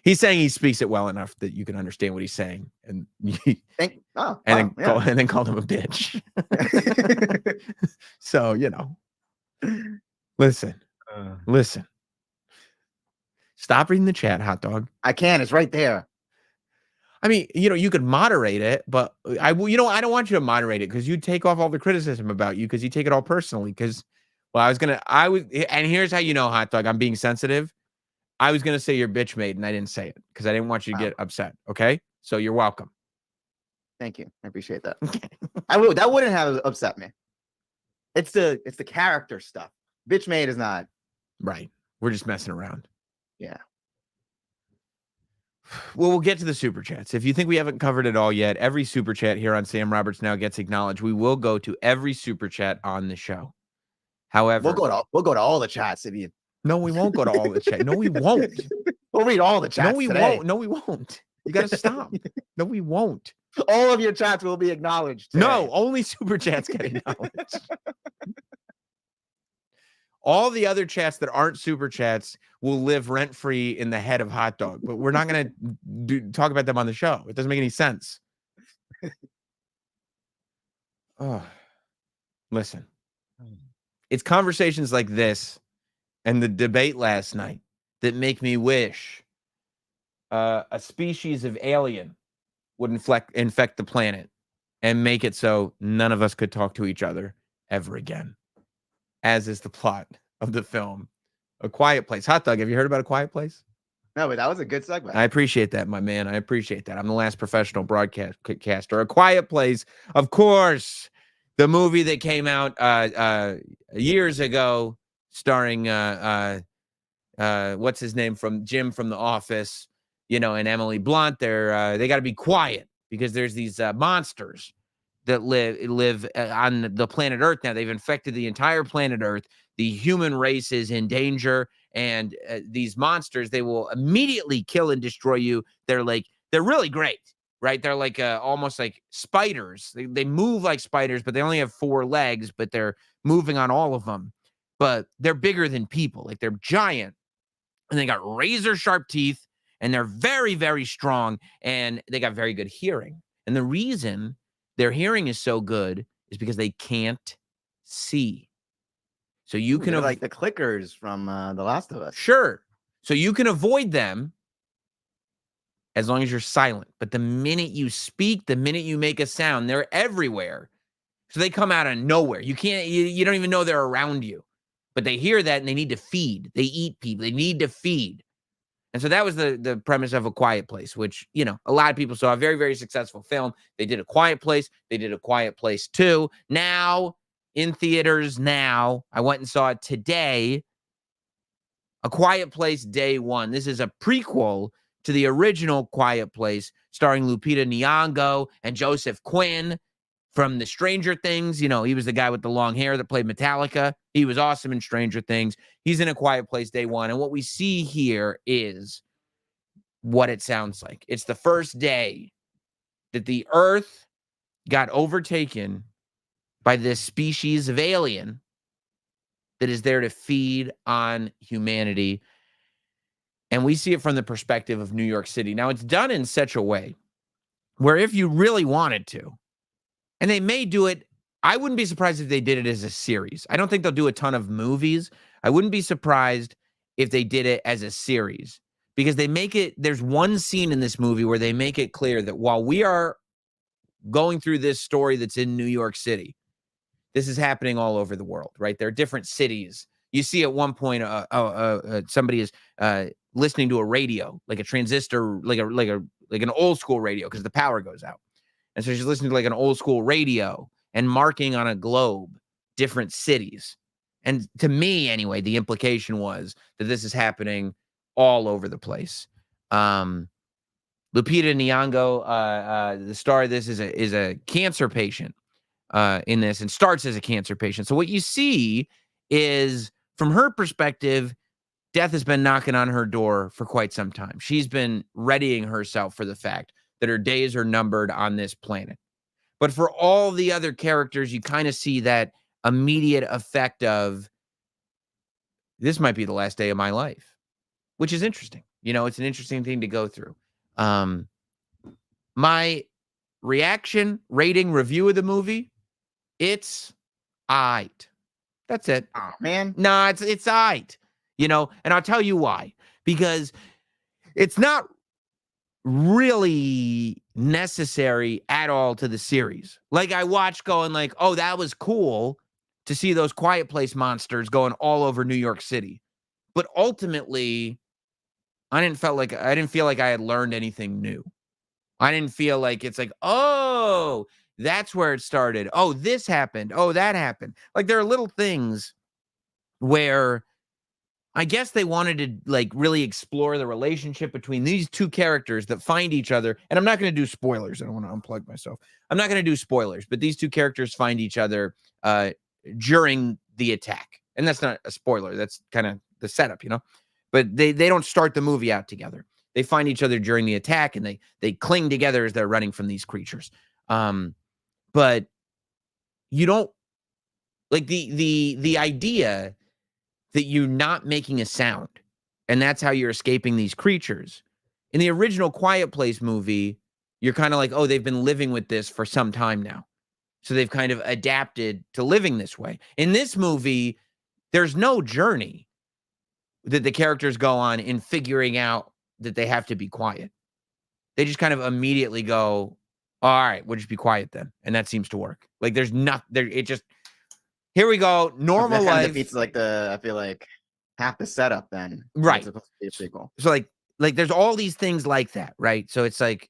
He's saying he speaks it well enough that you can understand what he's saying, and then called him a bitch. So listen. Stop reading the chat, Hot Dog.
I can. It's right there.
I mean, you could moderate it, but I don't want you to moderate it because you take off all the criticism about you because you take it all personally. Because, and here's how you know, Hot Dog, I'm being sensitive. I was going to say you're bitch made, and I didn't say it because I didn't want you to get upset. Okay. So you're welcome.
Thank you. I appreciate that. That wouldn't have upset me. It's the character stuff. Bitch made is not.
Right. We're just messing around.
Yeah.
Well, we'll get to the super chats. If you think we haven't covered it all yet, every super chat here on Sam Roberts Now gets acknowledged. We will go to every super chat on the show. However,
we'll go to all the chats if you.
No, we won't go to all the chat. No, we won't.
We'll read all the chats.
No, we won't. No, we won't. You got to stop. No, we won't.
All of your chats will be acknowledged today.
No, only super chats get acknowledged. All the other chats that aren't super chats will live rent free in the head of Hot Dog, but we're not going to talk about them on the show. It doesn't make any sense. Oh, listen, it's conversations like this and the debate last night that make me wish a species of alien would infect the planet and make it so none of us could talk to each other ever again. As is the plot of the film, A Quiet Place. Hot Dog, have you heard about A Quiet Place?
No, but that was a good segment.
I appreciate that, my man. I appreciate that. I'm the last professional broadcaster. A Quiet Place, of course, the movie that came out years ago, starring what's his name from Jim from The Office, and Emily Blunt. They got to be quiet because there's these monsters that live on the planet Earth now. They've infected the entire planet Earth. The human race is in danger, and these monsters, they will immediately kill and destroy you. They're really great, right? They're like almost like spiders. They move like spiders, but they only have 4 legs, but they're moving on all of them. But they're bigger than people. Like, they're giant, and they got razor sharp teeth, and they're very, very strong, and they got very good hearing. And the reason their hearing is so good is because they can't see. So you can
like the clickers from The Last of Us.
Sure. So you can avoid them as long as you're silent. But the minute you speak, the minute you make a sound, they're everywhere. So they come out of nowhere. You don't even know they're around you. But they hear that and they need to feed. They eat people. They need to feed. And so that was the premise of A Quiet Place, which, you know, a lot of people saw. A very, very successful film. They did A Quiet Place. They did A Quiet Place 2. Now, in theaters now, I went and saw it today. A Quiet Place Day One. This is a prequel to the original Quiet Place, starring Lupita Nyong'o and Joseph Quinn from the Stranger Things. You know, he was the guy with the long hair that played Metallica. He was awesome in Stranger Things. He's in A Quiet Place Day One. And what we see here is what it sounds like. It's the first day that the Earth got overtaken by this species of alien that is there to feed on humanity. And we see it from the perspective of New York City. Now, it's done in such a way where if you really wanted to, and they may do it, I wouldn't be surprised if they did it as a series. I don't think they'll do a ton of movies. I wouldn't be surprised if they did it as a series, because they make it, there's one scene in this movie where they make it clear that while we are going through this story that's in New York City, this is happening all over the world, right? There are different cities. You see at one point, somebody is listening to a radio, like a transistor, like an old school radio, because the power goes out. And so she's listening to like an old school radio and marking on a globe different cities. And to me, anyway, the implication was that this is happening all over the place. Lupita Nyong'o, the star of this, is a cancer patient in this, and starts as a cancer patient. So what you see is, from her perspective, death has been knocking on her door for quite some time. She's been readying herself for the fact that her days are numbered on this planet. But for all the other characters, you kind of see that immediate effect of, this might be the last day of my life, which is interesting. You know, it's an interesting thing to go through. My reaction, rating, review of the movie, it's aight. That's it.
Oh, man.
No, it's aight. You know, and I'll tell you why. Because it's not really necessary at all to the series. Like, I watched going like, oh, that was cool to see those Quiet Place monsters going all over New York City. But ultimately, I didn't feel like I had learned anything new. I didn't feel like it's like, oh, that's where it started. Oh, this happened. Oh, that happened. Like, there are little things where I guess they wanted to like really explore the relationship between these two characters that find each other. And I'm not going to do spoilers. I don't want to unplug myself. I'm not going to do spoilers, but these two characters find each other during the attack. And that's not a spoiler. That's kind of the setup, you know, but they don't start the movie out together. They find each other during the attack, and they cling together as they're running from these creatures. But you don't like the idea that you're not making a sound, and that's how you're escaping these creatures. In the original Quiet Place movie, you're kind of like, oh, they've been living with this for some time now. So they've kind of adapted to living this way. In this movie, there's no journey that the characters go on in figuring out that they have to be quiet. They just kind of immediately go, all right, we'll just be quiet then. And that seems to work. Like, there's nothing there. It just, here we go. Normal
That kind
life.
of defeats like I feel like half the setup then.
Right.
It's supposed to be a sequel.
So like there's all these things like that, right? So it's like,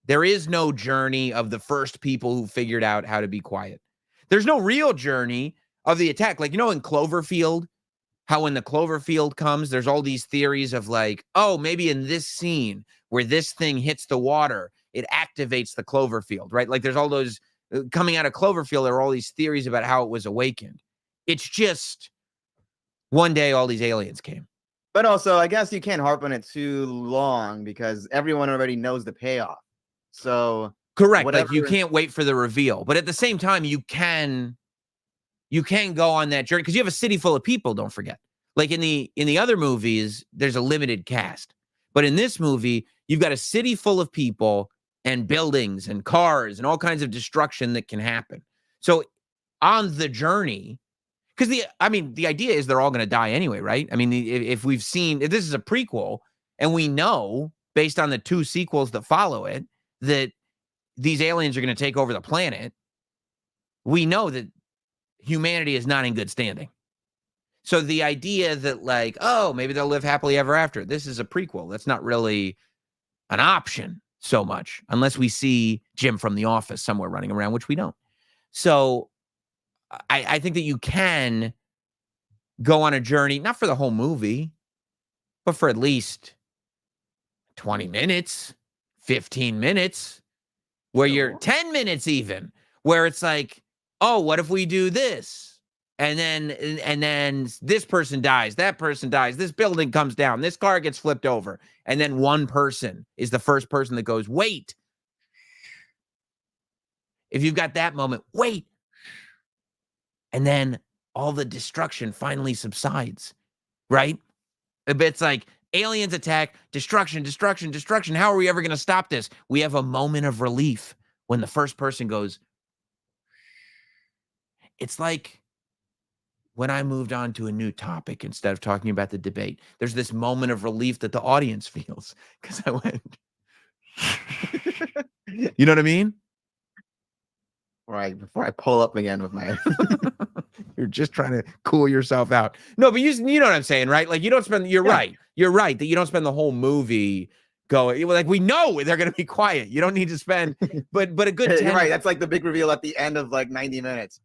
there is no journey of the first people who figured out how to be quiet. There's no real journey of the attack. Like, you know, in Cloverfield, how when the Cloverfield comes, there's all these theories of like, oh, maybe in this scene where this thing hits the water, it activates the Cloverfield, right? Like, there's all those coming out of Cloverfield. There are all these theories about how it was awakened. It's just one day all these aliens came.
But also, I guess you can't harp on it too long because everyone already knows the payoff. So
correct.
whatever.
Like, you can't wait for the reveal, but at the same time, you can go on that journey because you have a city full of people. Don't forget, like in the other movies, there's a limited cast, but in this movie, you've got a city full of people and buildings and cars and all kinds of destruction that can happen. So on the journey, because the idea is they're all going to die anyway, right? I mean, if this is a prequel and we know based on the two sequels that follow it, that these aliens are going to take over the planet, we know that humanity is not in good standing. So the idea that like, oh, maybe they'll live happily ever after. This is a prequel. That's not really an option so much unless we see Jim from The Office somewhere running around, which we don't. So I think that you can go on a journey, not for the whole movie, but for at least 20 minutes, 15 minutes, where you're 10 minutes even, where it's like, oh, what if we do this? And then this person dies, that person dies, this building comes down, this car gets flipped over. And then one person is the first person that goes, wait. If you've got that moment, wait. And then all the destruction finally subsides, right? It's like aliens attack, destruction, destruction, destruction. How are we ever going to stop this? We have a moment of relief when the first person goes. It's like when I moved on to a new topic instead of talking about the debate. There's this moment of relief that the audience feels because I went. You know what I mean?
Right, before I pull up again with my...
You're just trying to cool yourself out. No, but you know what I'm saying, right? Like you don't spend, you're right. You're right that you don't spend the whole movie going, like we know they're going to be quiet. You don't need to spend, but a good 10
You're right, that's like the big reveal at the end of like 90 minutes.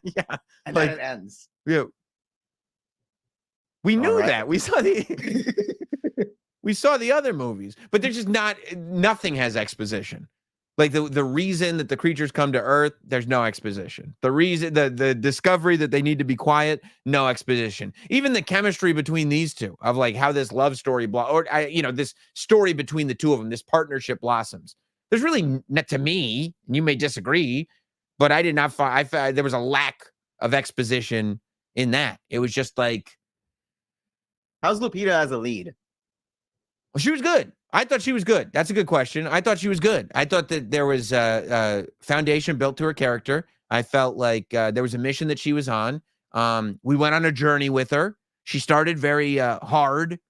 Yeah.
And
like,
then it ends.
Yeah. We knew
right.
that. We saw the other movies, but there's just nothing has exposition. Like the reason that the creatures come to Earth, there's no exposition. The reason, the discovery that they need to be quiet, no exposition. Even the chemistry between these two of like how this love story, this story between the two of them, this partnership blossoms. There's really, not to me, you may disagree, but I did not find, there was a lack of exposition in that. It was just like.
How's Lupita as a lead?
Well, she was good. I thought she was good. That's a good question. I thought she was good. I thought that there was a foundation built to her character. I felt like there was a mission that she was on. We went on a journey with her. She started very hard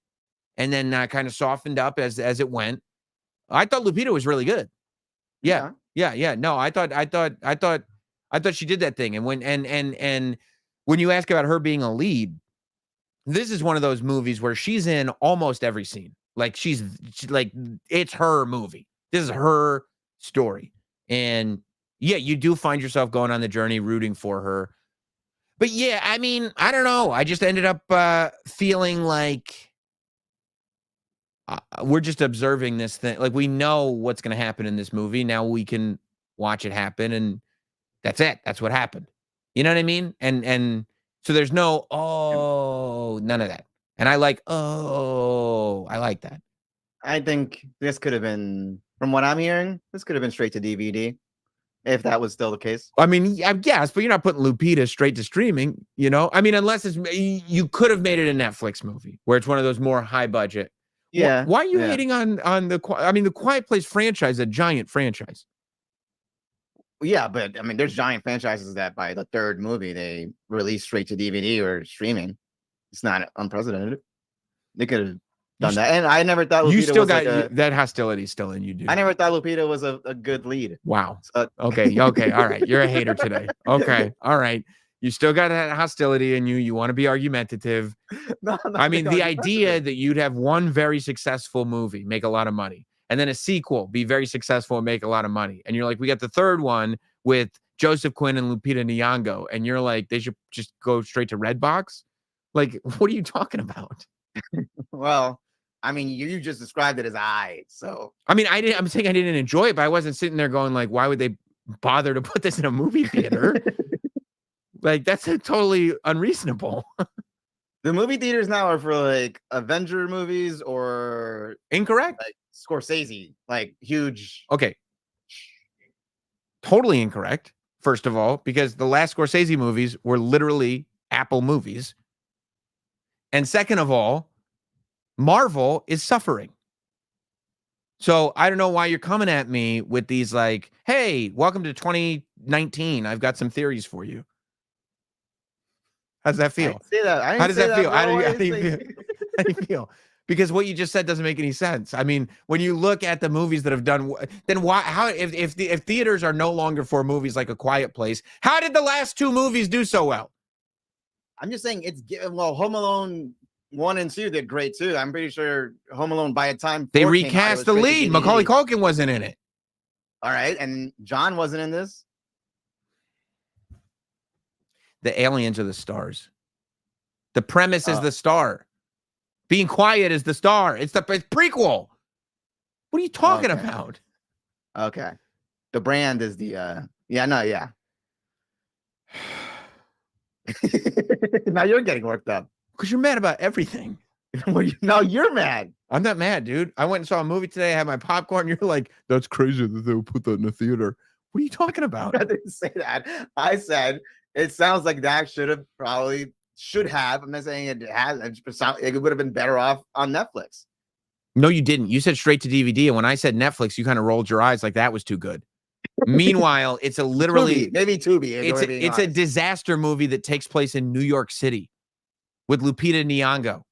and then kind of softened up as it went. I thought Lupita was really good. Yeah. No, I thought she did that thing. And when you ask about her being a lead, this is one of those movies where she's in almost every scene. Like she's like, it's her movie. This is her story. And yeah, you do find yourself going on the journey, rooting for her. But yeah, I mean, I don't know. I just ended up feeling like we're just observing this thing. Like we know what's going to happen in this movie. Now we can watch it happen. And that's it. That's what happened. You know what I mean? And so there's no, none of that. And I like that.
I think this could have been, from what I'm hearing, this could have been straight to DVD, if that was still the case.
I mean, I guess, but you're not putting Lupita straight to streaming, you know? I mean, unless you could have made it a Netflix movie where it's one of those more high budget.
Yeah.
Why are you hating on the Quiet Place franchise, a giant franchise?
Yeah, but I mean, there's giant franchises that by the third movie, they release straight to DVD or streaming. It's not unprecedented. They could have done that. And I never thought Lupita
you still
was
got that hostility still in you, dude.
I never thought Lupita was a good lead.
Wow.
So,
okay. All right. You're a hater today. Okay. All right. You still got that hostility in you. You want to be argumentative.
No,
I mean, the idea that you'd have one very successful movie make a lot of money, and then a sequel be very successful and make a lot of money. And you're like, we got the third one with Joseph Quinn and Lupita Nyong'o. And you're like, they should just go straight to Redbox. Like, what are you talking about?
Well, I mean, you just described it as so.
I mean, I'm saying I didn't enjoy it, but I wasn't sitting there going like, why would they bother to put this in a movie theater? Like, that's totally unreasonable.
The movie theaters now are for like Avenger movies or
Incorrect.
like Scorsese, like huge.
Okay. Totally incorrect. First of all, because the last Scorsese movies were literally Apple movies. And second of all, Marvel is suffering. So I don't know why you're coming at me with these like, hey, welcome to 2019. I've got some theories for you. How does that feel? How does that feel? How do you feel? Because what you just said doesn't make any sense. I mean, when you look at the movies that have done, then why? How if theaters are no longer for movies like A Quiet Place, how did the last two movies do so well?
I'm just saying well, Home Alone 1 and 2 did great too. I'm pretty sure Home Alone by the time
They
4 came out, it
recast
was
the
straight to
lead.
DVD.
Macaulay Culkin wasn't in it.
All right, and John wasn't in this.
The aliens are the stars. The premise is the star. Being quiet is the star. It's prequel. What are you talking about?
Okay. The brand is the yeah. Now you're getting worked up.
Because you're mad about everything.
Now you're mad.
I'm not mad, dude. I went and saw a movie today. I had my popcorn. You're like, that's crazy that they would put that in the theater. What are you talking about?
I didn't say that. I said it sounds like that should have. I'm not saying it has. It would have been better off on Netflix.
No, you didn't. You said straight to DVD. And when I said Netflix, you kind of rolled your eyes like that was too good. Meanwhile, it's a literally
maybe Tubi.
It's a disaster movie that takes place in New York City with Lupita Nyong'o.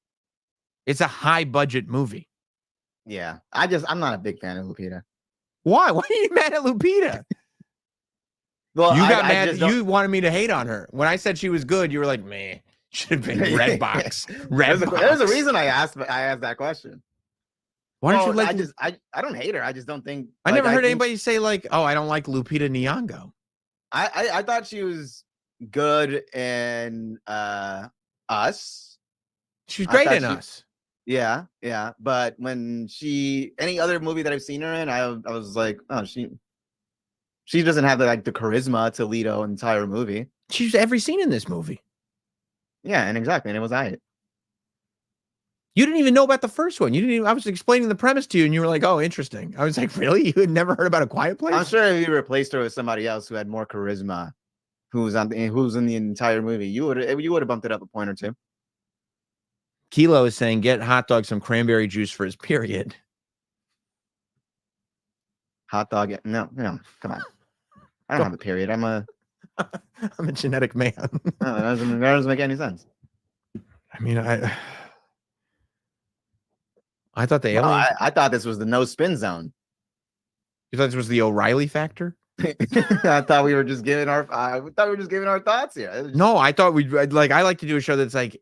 It's a high budget movie.
Yeah, I'm not a big fan of Lupita.
Why? Why are you mad at Lupita?
Well,
you got mad. You wanted me to hate on her. When I said she was good, you were like, man, should have been Redbox.
There's a reason I asked that question.
Why don't you like?
I don't hate her. I just don't think.
I never heard anybody say like, "Oh, I don't like Lupita Nyong'o."
I thought she was good in Us.
She's great in Us.
Yeah. But when any other movie that I've seen her in, I was like, oh, she doesn't have the charisma to lead an entire movie.
She's every scene in this movie.
Yeah, and it was
You didn't even know about the first one. I was explaining the premise to you, and you were like, "Oh, interesting." I was like, "Really? You had never heard about A Quiet Place?"
I'm sure if you replaced her with somebody else who had more charisma, who's in the entire movie, you would have bumped it up a point or two.
Kilo is saying, "Get Hot Dog some cranberry juice for his period."
Hot dog? No, come on. I don't have a period. I'm a
genetic man.
No, that doesn't make any sense.
I mean, I thought the aliens.
I thought this was the no spin zone.
You thought this was the O'Reilly factor?
I thought we were just giving our thoughts here.
No, I thought I like to do a show that's like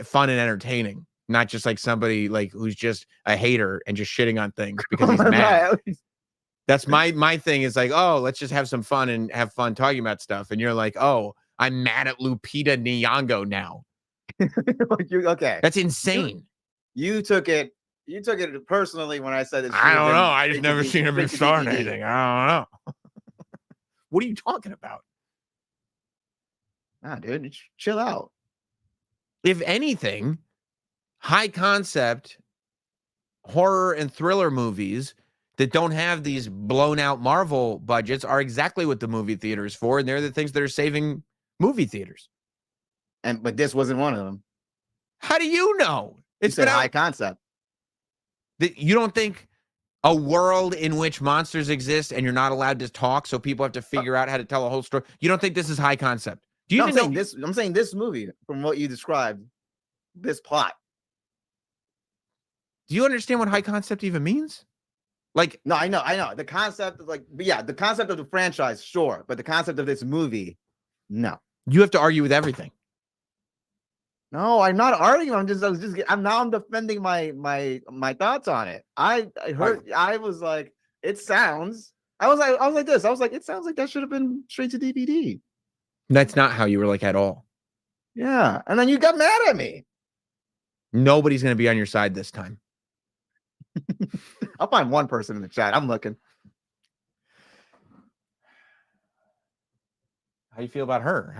fun and entertaining, not just like somebody like who's just a hater and just shitting on things because he's mad. That's my thing is like, oh, let's just have some fun and have fun talking about stuff. And you're like, oh, I'm mad at Lupita Nyong'o now.
Okay.
That's insane.
You took it personally when I said it.
I don't know. I just never seen her been star in anything. I don't know. What are you talking about?
Nah, dude, chill out.
If anything, high concept horror and thriller movies that don't have these blown out Marvel budgets are exactly what the movie theater is for. And they're the things that are saving movie theaters.
But this wasn't one of them.
How do you know?
It's been high concept.
You don't think a world in which monsters exist and you're not allowed to talk, so people have to figure out how to tell a whole story? You don't think this is high concept? Do you
I'm saying this movie, from what you described, this plot.
Do you understand what high concept even means? Like,
no, I know. The concept of the concept of the franchise, sure, but the concept of this movie, no.
You have to argue with everything.
No, I'm not arguing. I'm defending my thoughts on it. I heard. I was like, it sounds. I was like this. I was like, it sounds like that should have been straight to DVD.
That's not how you were like at all.
Yeah, and then you got mad at me.
Nobody's going to be on your side this time.
I'll find one person in the chat. I'm looking.
How do you feel about her?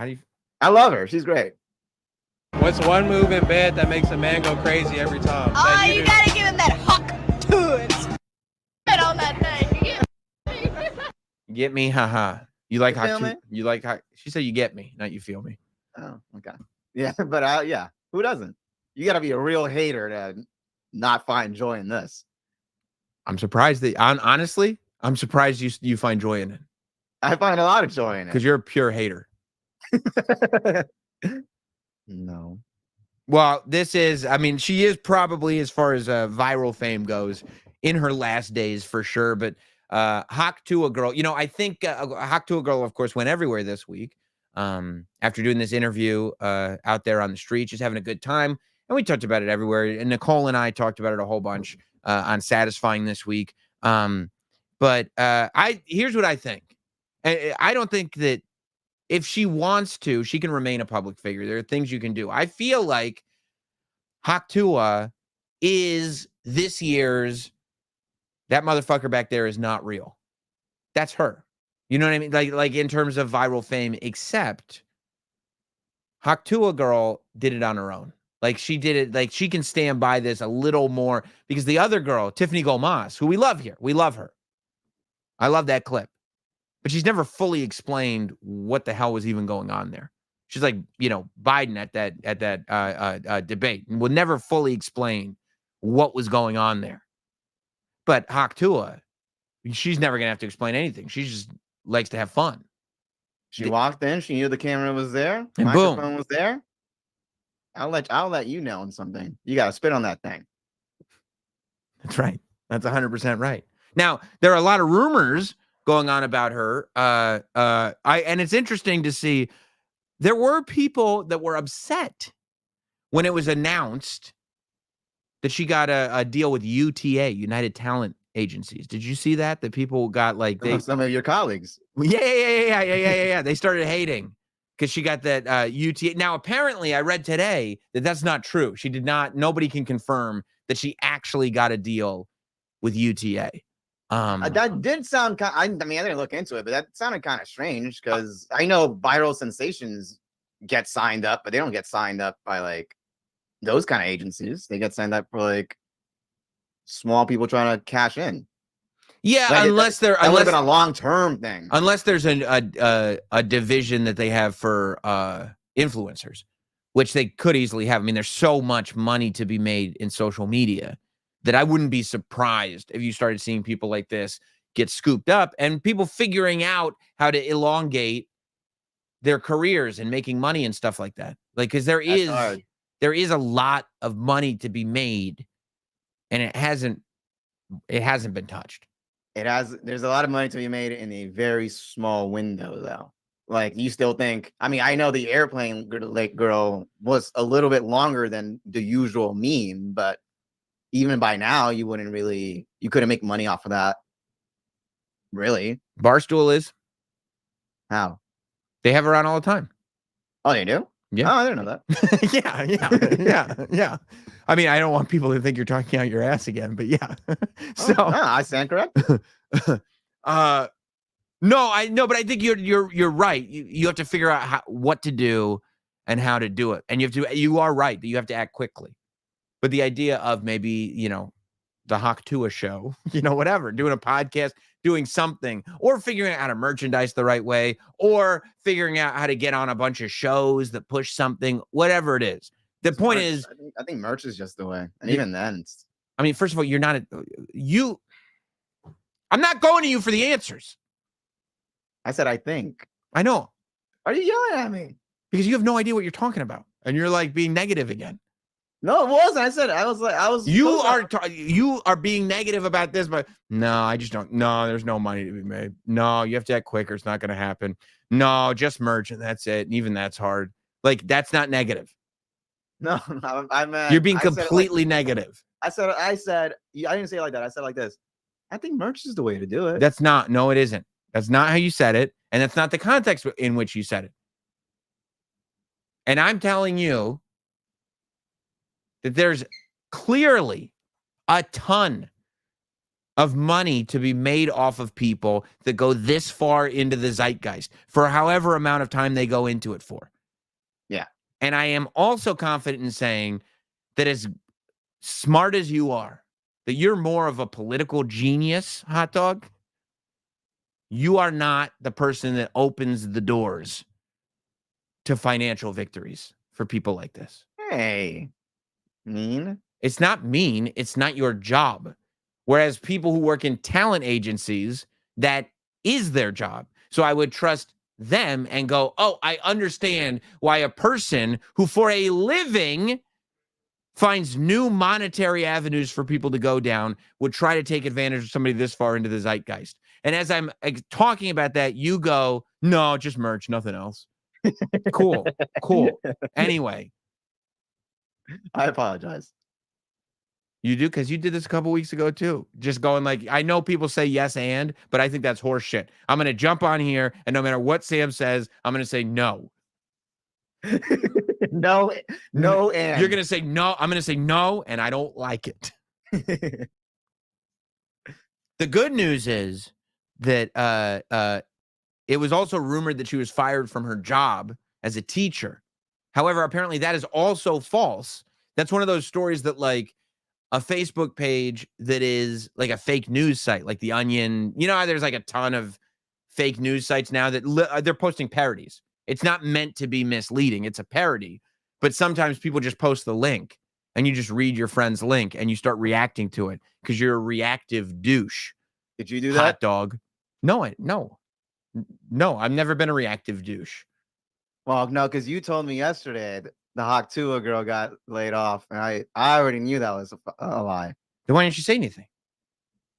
I love her. She's great.
What's one move in bed that makes a man go crazy every time?
Oh, you gotta give him that Hawk Tuah on that thing.
Get me, haha. You like
Hawk
Tuah? You like Hawk? She said you get me, not you feel me.
Oh, okay. Yeah, but yeah, who doesn't? You got to be a real hater to not find joy in this.
I'm surprised that honestly, I'm surprised you find joy in it.
I find a lot of joy in it
because you're a pure hater.
No.
Well, she is probably, as far as viral fame goes, in her last days for sure. But Hawk Tuah girl, I think Hawk Tuah girl, of course, went everywhere this week. after doing this interview out there on the street, just having a good time. And we talked about it everywhere. And Nicole and I talked about it a whole bunch on Satisfying this week. But here's what I think. I don't think that if she wants to, she can remain a public figure. There are things you can do. I feel like Hawk Tuah is this year's, that motherfucker back there is not real. That's her. You know what I mean? Like in terms of viral fame, except Hawk Tuah girl did it on her own. Like she did it, like she can stand by this a little more because the other girl, Tiffany Gomez, who we love here, we love her. I love that clip. But she's never fully explained what the hell was even going on there. She's like, Biden at that debate and would never fully explain what was going on there. But Hawk Tuah, she's never gonna have to explain anything. She just likes to have fun.
She walked in, she knew the camera was there,
and
microphone was there. I'll let you know on something. You gotta spit on that thing.
That's right. That's 100% right. Now there are a lot of rumors going on about her. And it's interesting to see there were people that were upset when it was announced that she got a deal with UTA, United Talent Agencies. Did you see that? That people got like
Some of your colleagues.
Yeah. They started hating because she got that UTA. Now, apparently, I read today that that's not true. She did not. Nobody can confirm that she actually got a deal with UTA.
That did sound kind. I mean, I didn't look into it, but that sounded kind of strange because I know viral sensations get signed up, but they don't get signed up by like those kind of agencies. They get signed up for like small people trying to cash in.
Yeah,
like
unless
that would have been a long-term thing.
Unless there's a division that they have for influencers, which they could easily have. I mean, there's so much money to be made in social media that I wouldn't be surprised if you started seeing people like this get scooped up and people figuring out how to elongate their careers and making money and stuff like that. Like, because there is a lot of money to be made, and it hasn't been touched.
There's a lot of money to be made in a very small window, though. Like, you still think, I mean, I know the airplane girl was a little bit longer than the usual meme, but even by now, you couldn't make money off of that. Really?
Barstool is.
How?
They have her on all the time.
Oh, they do?
Yeah.
Oh, I didn't know that.
Yeah. I mean, I don't want people to think you're talking out your ass again, but yeah. So
I stand correct.
But I think you're right. You have to figure out what to do and how to do it. And you are right that you have to act quickly. But the idea of maybe, the Hawk Tuah show, whatever, doing a podcast, doing something, or figuring out how to merchandise the right way, or figuring out how to get on a bunch of shows that push something, whatever it is. The point is,
I think merch is just the way. And even then,
I mean, first of all, you're not I'm not going to you for the answers.
I said, I think.
I know.
Are you yelling at me?
Because you have no idea what you're talking about. And you're like being negative again.
No, it wasn't.
You are being negative about this, but no, I just don't. No, there's no money to be made. No, you have to act quicker. It's not going to happen. No, just merch and that's it. And even that's hard. Like, that's not negative.
No,
you're being completely negative.
I said, I didn't say it like that. I said it like this. I think merch is the way to do it.
No, it isn't. That's not how you said it. And that's not the context in which you said it. And I'm telling you that there's clearly a ton of money to be made off of people that go this far into the zeitgeist for however amount of time they go into it for.
Yeah.
And I am also confident in saying that as smart as you are, that you're more of a political genius, hot dog. You are not the person that opens the doors to financial victories for people like this.
Hey, mean?
It's not mean. It's not your job. Whereas people who work in talent agencies, that is their job. So I would trust them and go, oh, I understand why a person who for a living finds new monetary avenues for people to go down would try to take advantage of somebody this far into the zeitgeist. And as I'm talking about that, you go, no, just merch, nothing else. Cool. Anyway,
I apologize.
you do, because you did this a couple weeks ago too. Just going like, I know people say yes but I think that's horse shit. I'm going to jump on here, and no matter what Sam says, I'm going to say no.
No, and
You're going to say no. I'm going to say no, and I don't like it. The good news is that it was also rumored that she was fired from her job as a teacher. However, apparently that is also false. That's one of those stories that, like, a Facebook page that is like a fake news site, like The Onion. You know how there's like a ton of fake news sites now that they're posting parodies. It's not meant to be misleading. It's a parody. But sometimes people just post the link, and you just read your friend's link and you start reacting to it because you're a reactive douche.
Did you do that?
Hot dog. No, I've never been a reactive douche.
Well, no, because you told me yesterday that the Hawk Tuah girl got laid off, and I already knew that was a lie.
Then why didn't you say anything?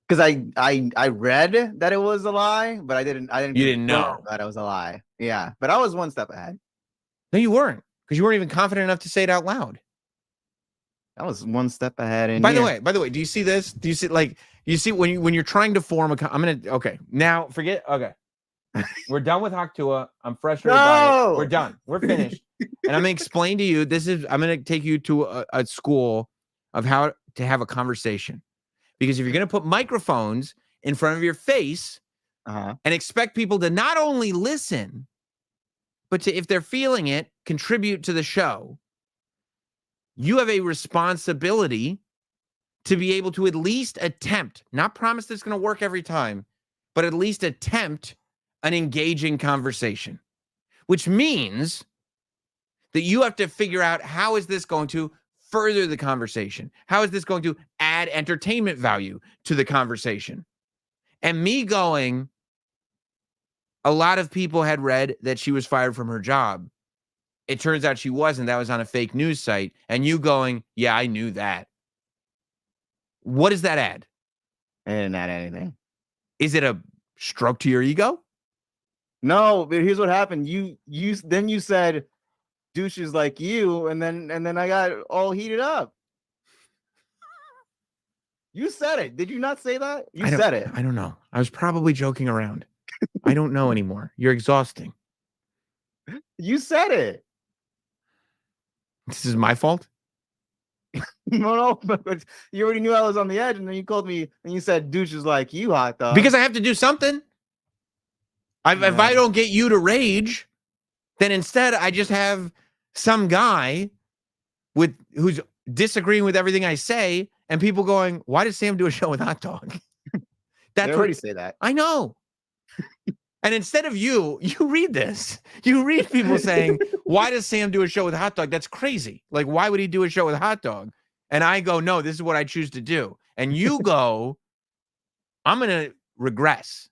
Because I read that it was a lie, but I didn't.
You didn't know
that it was a lie. Yeah, but I was one step ahead.
No, you weren't, because you weren't even confident enough to say it out loud.
I was one step ahead. And
By the way, do you see this? Do you see, like, you see when you're trying to form okay, now forget. Okay, we're done with Hawk Tuah. I'm frustrated by it. We're done. We're finished. And I'm gonna explain to you. I'm gonna take you to a school of how to have a conversation. Because if you're going to put microphones in front of your face and expect people to not only listen, but to, if they're feeling it, contribute to the show, you have a responsibility to be able to at least attempt, not promise that it's going to work every time, but at least attempt an engaging conversation, which means that you have to figure out, how is this going to further the conversation? How is this going to add entertainment value to the conversation? And me going, a lot of people had read that she was fired from her job. It turns out she wasn't. That was on a fake news site. And you going, yeah, I knew that. What does that add?
I didn't add anything.
Is it a stroke to your ego?
No, but here's what happened. You said douches like you, and then I got all heated up. You said it. Did you not say that? You said it.
I don't know. I was probably joking around. I don't know anymore. You're exhausting.
You said it.
This is my fault?
No, but you already knew I was on the edge, and then you called me and you said douches like you, Hot Dog.
Because I have to do something. If I don't get you to rage, then instead I just have some guy who's disagreeing with everything I say, and people going, why does Sam do a show with Hot Dog?
They already say that.
I know. And instead of you read this. You read people saying, why does Sam do a show with Hot Dog? That's crazy. Like, why would he do a show with Hot Dog? And I go, no, this is what I choose to do. And you go, I'm going to regress.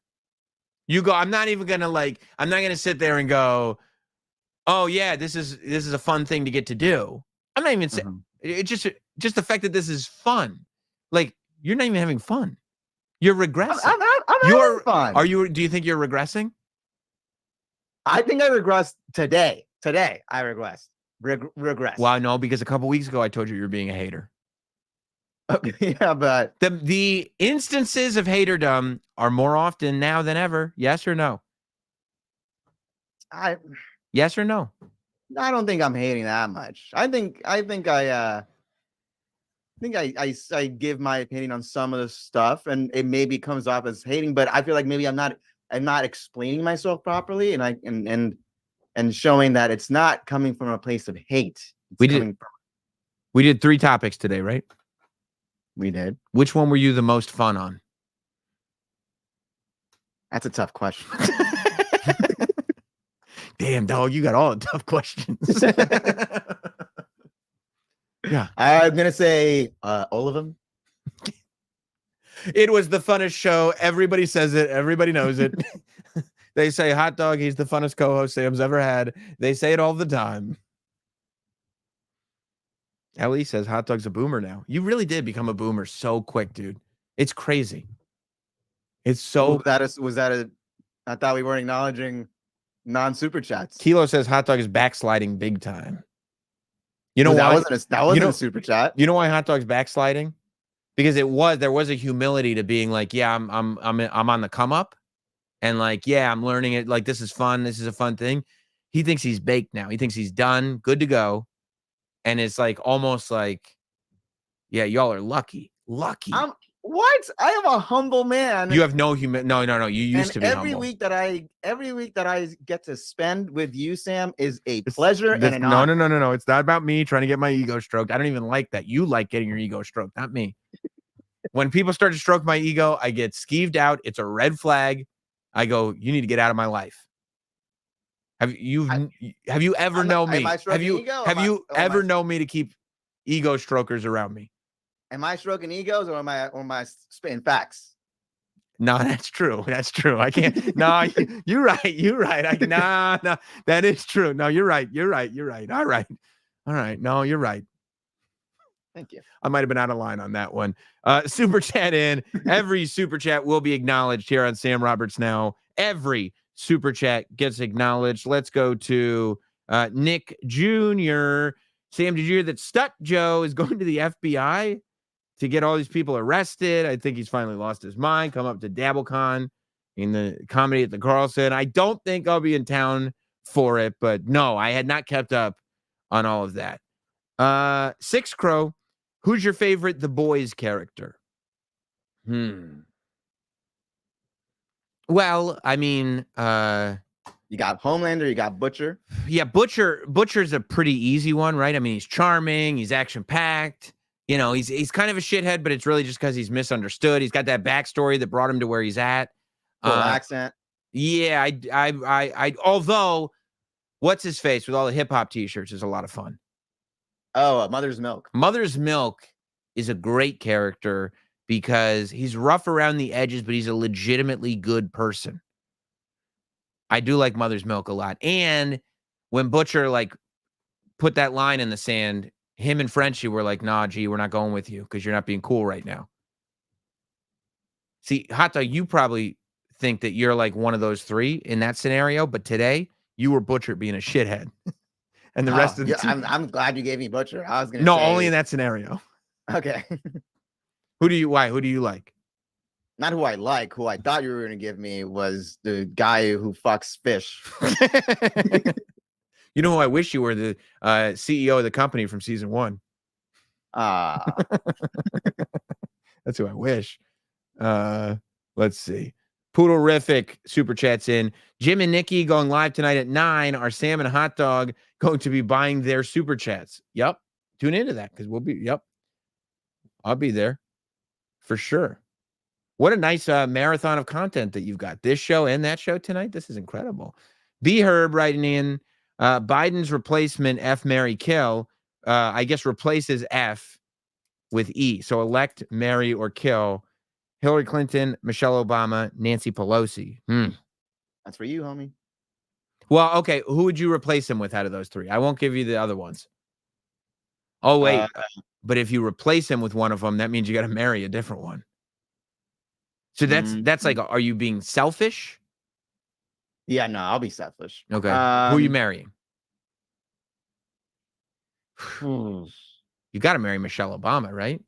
You go, I'm not going to sit there and go, oh yeah, this is a fun thing to get to do. I'm not even saying, it's just the fact that this is fun. Like, you're not even having fun. You're regressing.
I'm having fun.
Do you think you're regressing?
I think I regressed today. Today I regressed. Regress.
Well, no, because a couple weeks ago I told you were being a hater.
Okay, yeah, but
the instances of haterdom are more often now than ever. Yes or no? Yes or no?
I don't think I'm hating that much. I think I give my opinion on some of the stuff, and it maybe comes off as hating, but I feel like maybe I'm not explaining myself properly, and showing that it's not coming from a place of hate. We
did 3 topics today, right?
We did.
Which one were you the most fun on?
That's a tough question.
Damn, dog, you got all the tough questions. Yeah.
I'm going to say all of them.
It was the funnest show. Everybody says it. Everybody knows it. They say, Hot Dog, he's the funnest co-host Sam's ever had. They say it all the time. Ellie says Hot Dog's a boomer now. You really did become a boomer so quick, dude. It's crazy. It's so...
I thought we weren't acknowledging non-super chats.
Kilo says Hot Dog is backsliding big time. You know
that
why?
wasn't a super chat.
You know why Hot Dog's backsliding? Because there was a humility to being like, yeah, I'm on the come up, and like, yeah, I'm learning it. Like, this is fun. This is a fun thing. He thinks he's baked now. He thinks he's done, good to go, and it's like almost like, yeah, y'all are lucky.
What? I am a humble man.
You have no No. You used to be
every
humble.
week that I get to spend with you, Sam, is a pleasure and an honor.
No. It's not about me trying to get my ego stroked. I don't even like that. You like getting your ego stroked, not me. When people start to stroke my ego, I get skeeved out. It's a red flag. I go, you need to get out of my life. Have you ever known me? Have you ever known me to keep ego strokers around me?
Am I stroking egos or am I spitting facts?
No, that's true. That's true. I can't. No, you're right. No, that is true. No, you're right. All right. No, you're right.
Thank you.
I might have been out of line on that one. Super chat in. Every super chat will be acknowledged here on Sam Roberts Now. Every super chat gets acknowledged. Let's go to Nick Jr. Sam, did you hear that Stut Joe is going to the FBI to get all these people arrested? I think he's finally lost his mind. Come up to DabbleCon in the comedy at the Carlson. I don't think I'll be in town for it, but no, I had not kept up on all of that. Six Crow, who's your favorite The Boys character? Well, I mean,
you got Homelander, you got Butcher.
Yeah, Butcher's a pretty easy one, right? I mean, he's charming, he's action-packed. You know, he's kind of a shithead, but it's really just because he's misunderstood. He's got that backstory that brought him to where he's at.
Full accent.
Yeah, I although what's his face with all the hip hop t-shirts is a lot of fun.
Oh, Mother's Milk.
Mother's Milk is a great character because he's rough around the edges, but he's a legitimately good person. I do like Mother's Milk a lot. And when Butcher like put that line in the sand, him and Frenchie were like, nah, G, we're not going with you because you're not being cool right now. See, Hot Dog, you probably think that you're like one of those three in that scenario, but today you were Butcher being a shithead. And the rest of the team.
I'm glad you gave me Butcher. I was going to
No,
say...
only in that scenario.
Okay.
Who do you like?
Not who I like. Who I thought you were going to give me was the guy who fucks fish.
You know who I wish you were? The CEO of the company from season 1.
That's
who I wish. Let's see. Poodlerific super chats in. Jim and Nikki going live tonight at 9. Are Sam and Hot Dog going to be buying their super chats? Yep. Tune into that because I'll be there for sure. What a nice marathon of content that you've got. This show and that show tonight. This is incredible. B Herb writing in. Biden's replacement, F, marry, kill, I guess replaces F with E. So elect, marry, or kill Hillary Clinton, Michelle Obama, Nancy Pelosi.
That's for you, homie.
Well, okay. Who would you replace him with out of those three? I won't give you the other ones. Oh, wait. But if you replace him with one of them, that means you got to marry a different one. So that's like, are you being selfish?
Yeah, no, I'll be selfish.
Okay. Who are you marrying? You got to marry Michelle Obama, right?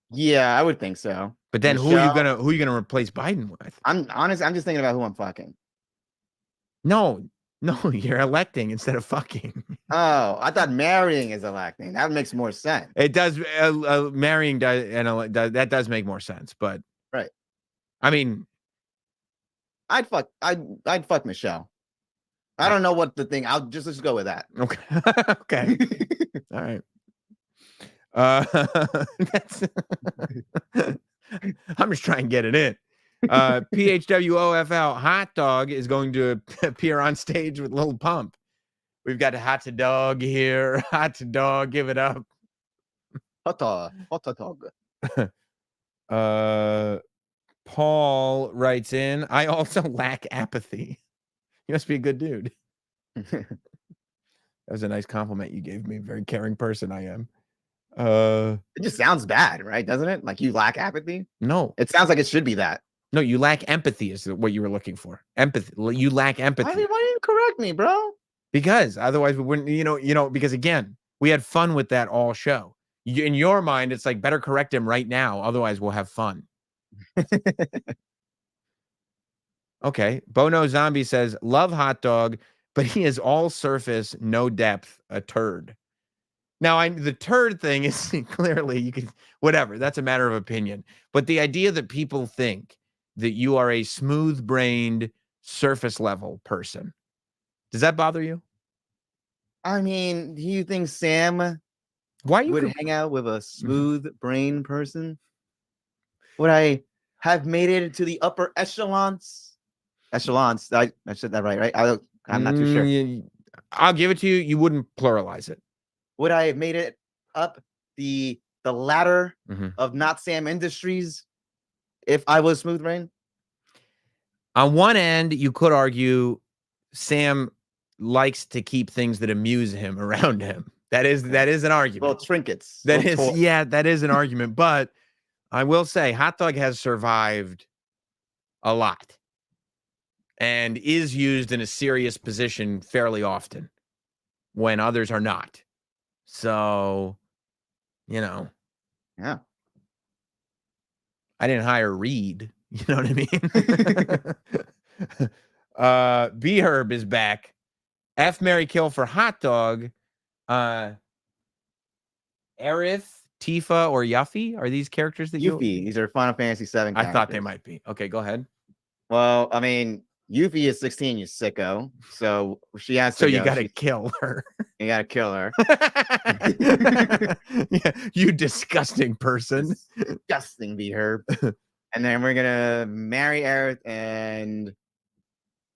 Yeah, I would think so.
But then who are you gonna replace Biden with?
I'm honest. I'm just thinking about who I'm fucking.
No, you're electing instead of fucking.
Oh, I thought marrying is electing. That makes more sense.
It does. Marrying does, and that does make more sense. But
right.
I mean,
I'd fuck Michelle. I don't know what the thing. Let's go with that.
Okay. Okay. All right. That's I'm just trying to get it in. PHWOFL Hot Dog is going to appear on stage with Lil Pump. We've got a Hot Dog here. Hot Dog, give it up.
Hot Dog.
Paul writes in, I also lack apathy. You must be a good dude. That was a nice compliment you gave me. Very caring person I am.
It just sounds bad, right? Doesn't it? Like you lack apathy?
No.
It sounds like it should be that.
No, you lack empathy is what you were looking for. Empathy. You lack empathy.
Why didn't you correct me, bro?
Because otherwise we wouldn't, because again, we had fun with that all show. In your mind, it's like better correct him right now. Otherwise we'll have fun. Okay. Bono Zombie says, love hot dog, but he is all surface, no depth, a turd. Now, the turd thing is clearly, you could, whatever, that's a matter of opinion. But the idea that people think that you are a smooth-brained, surface-level person, does that bother you?
I mean, do you think Sam would hang out with a smooth brain person? Would I have made it into the upper echelons? I said that right? I'm not too sure.
I'll give it to you. You wouldn't pluralize it.
Would I have made it up the ladder
Mm-hmm.
of Notsam Industries if I was smooth brain?
On one end, you could argue Sam likes to keep things that amuse him around him. That is an argument.
Well, trinkets.
That is an argument. But I will say, hot dog has survived a lot and is used in a serious position fairly often when others are not. So,
Yeah.
I didn't hire Reed. You know what I mean? B-Herb is back. F, Mary, Kill for hot dog. Aerith, Tifa, or Yuffie? Are these characters that
Yuffie. These are Final Fantasy VII characters.
I thought they might be. Okay, go ahead.
Well, I mean, Yuffie is 16, you sicko. So she has to
So you got to kill her.
You got to kill her.
Yeah, you disgusting person.
Disgusting, be her. And then we're going to marry Aerith and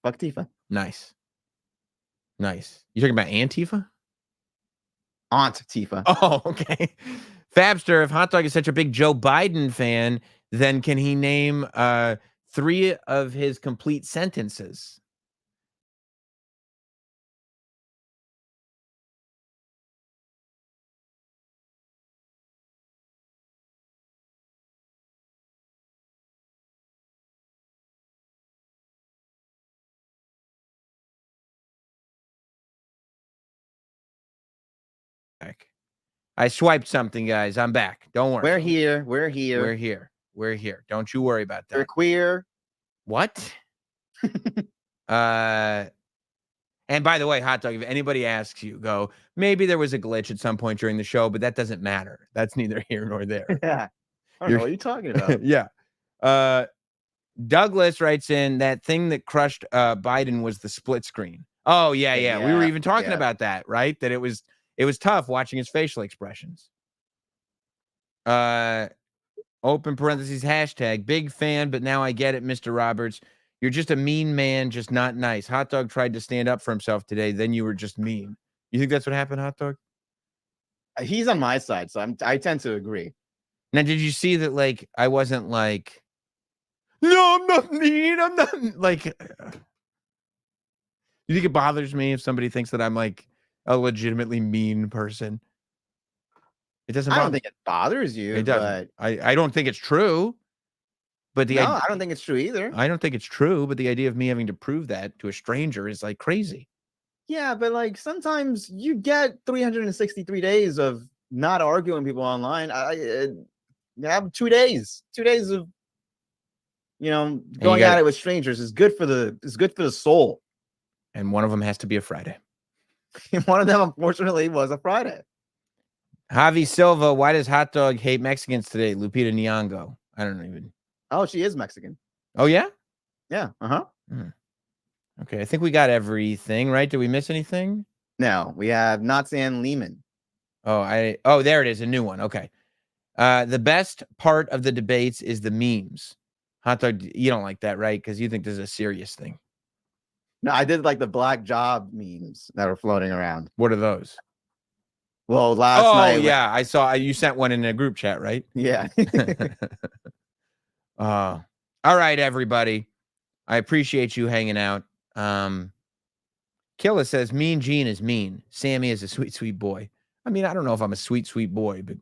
fuck Tifa.
Nice. You talking about Antifa?
Aunt Tifa.
Oh, okay. Fabster, if Hot Dog is such a big Joe Biden fan, then can he name 3 of his complete sentences? I swiped something, guys. I'm back. Don't worry.
We're here.
We're here. Don't you worry about that.
We're queer.
What? And by the way, Hot Dog, if anybody asks you, go, maybe there was a glitch at some point during the show, but that doesn't matter. That's neither here nor there.
Yeah. I don't know what you're talking about.
Yeah. Douglas writes in, that thing that crushed Biden was the split screen. Oh, yeah. We were even talking about that, right? That it was tough watching his facial expressions. Open parentheses, hashtag, big fan, but now I get it, Mr. Roberts. You're just a mean man, just not nice. Hot Dog tried to stand up for himself today, then you were just mean. You think that's what happened, Hot Dog?
He's on my side, so I tend to agree.
Now, did you see that, like, I wasn't like, no, I'm not mean, I'm not, like, you think it bothers me if somebody thinks that I'm, like, a legitimately mean person? It doesn't bother.
I don't think it bothers you.
It doesn't. I don't think it's true. But
I don't think it's true either.
I don't think it's true, but the idea of me having to prove that to a stranger is like crazy.
Yeah, but like sometimes you get 363 days of not arguing people online. I have 2 days. 2 days of going at it with strangers is good for the soul.
And one of them has to be a Friday.
One of them, unfortunately, was a Friday.
Javi Silva, why does Hot Dog hate Mexicans today? Lupita Nyong'o. I don't even.
Oh, she is Mexican.
Oh, yeah?
Yeah. Uh-huh.
Okay, I think we got everything, right? Did we miss anything?
No, we have Notsam Lehman.
Oh, there it is, a new one. Okay. The best part of the debates is the memes. Hot Dog, you don't like that, right? Because you think this is a serious thing.
No, I did like the black job memes that were floating around.
What are those?
Well, last night.
Oh, yeah. I saw you sent one in a group chat, right?
Yeah.
All right, everybody. I appreciate you hanging out. Killa says, Mean Gene is mean. Sammy is a sweet, sweet boy. I mean, I don't know if I'm a sweet, sweet boy, but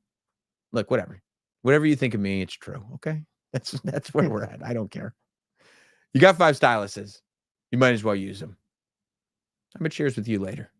look, whatever. Whatever you think of me, it's true. Okay. That's where we're at. I don't care. You got 5 styluses. You might as well use them. I'm going to cheers with you later.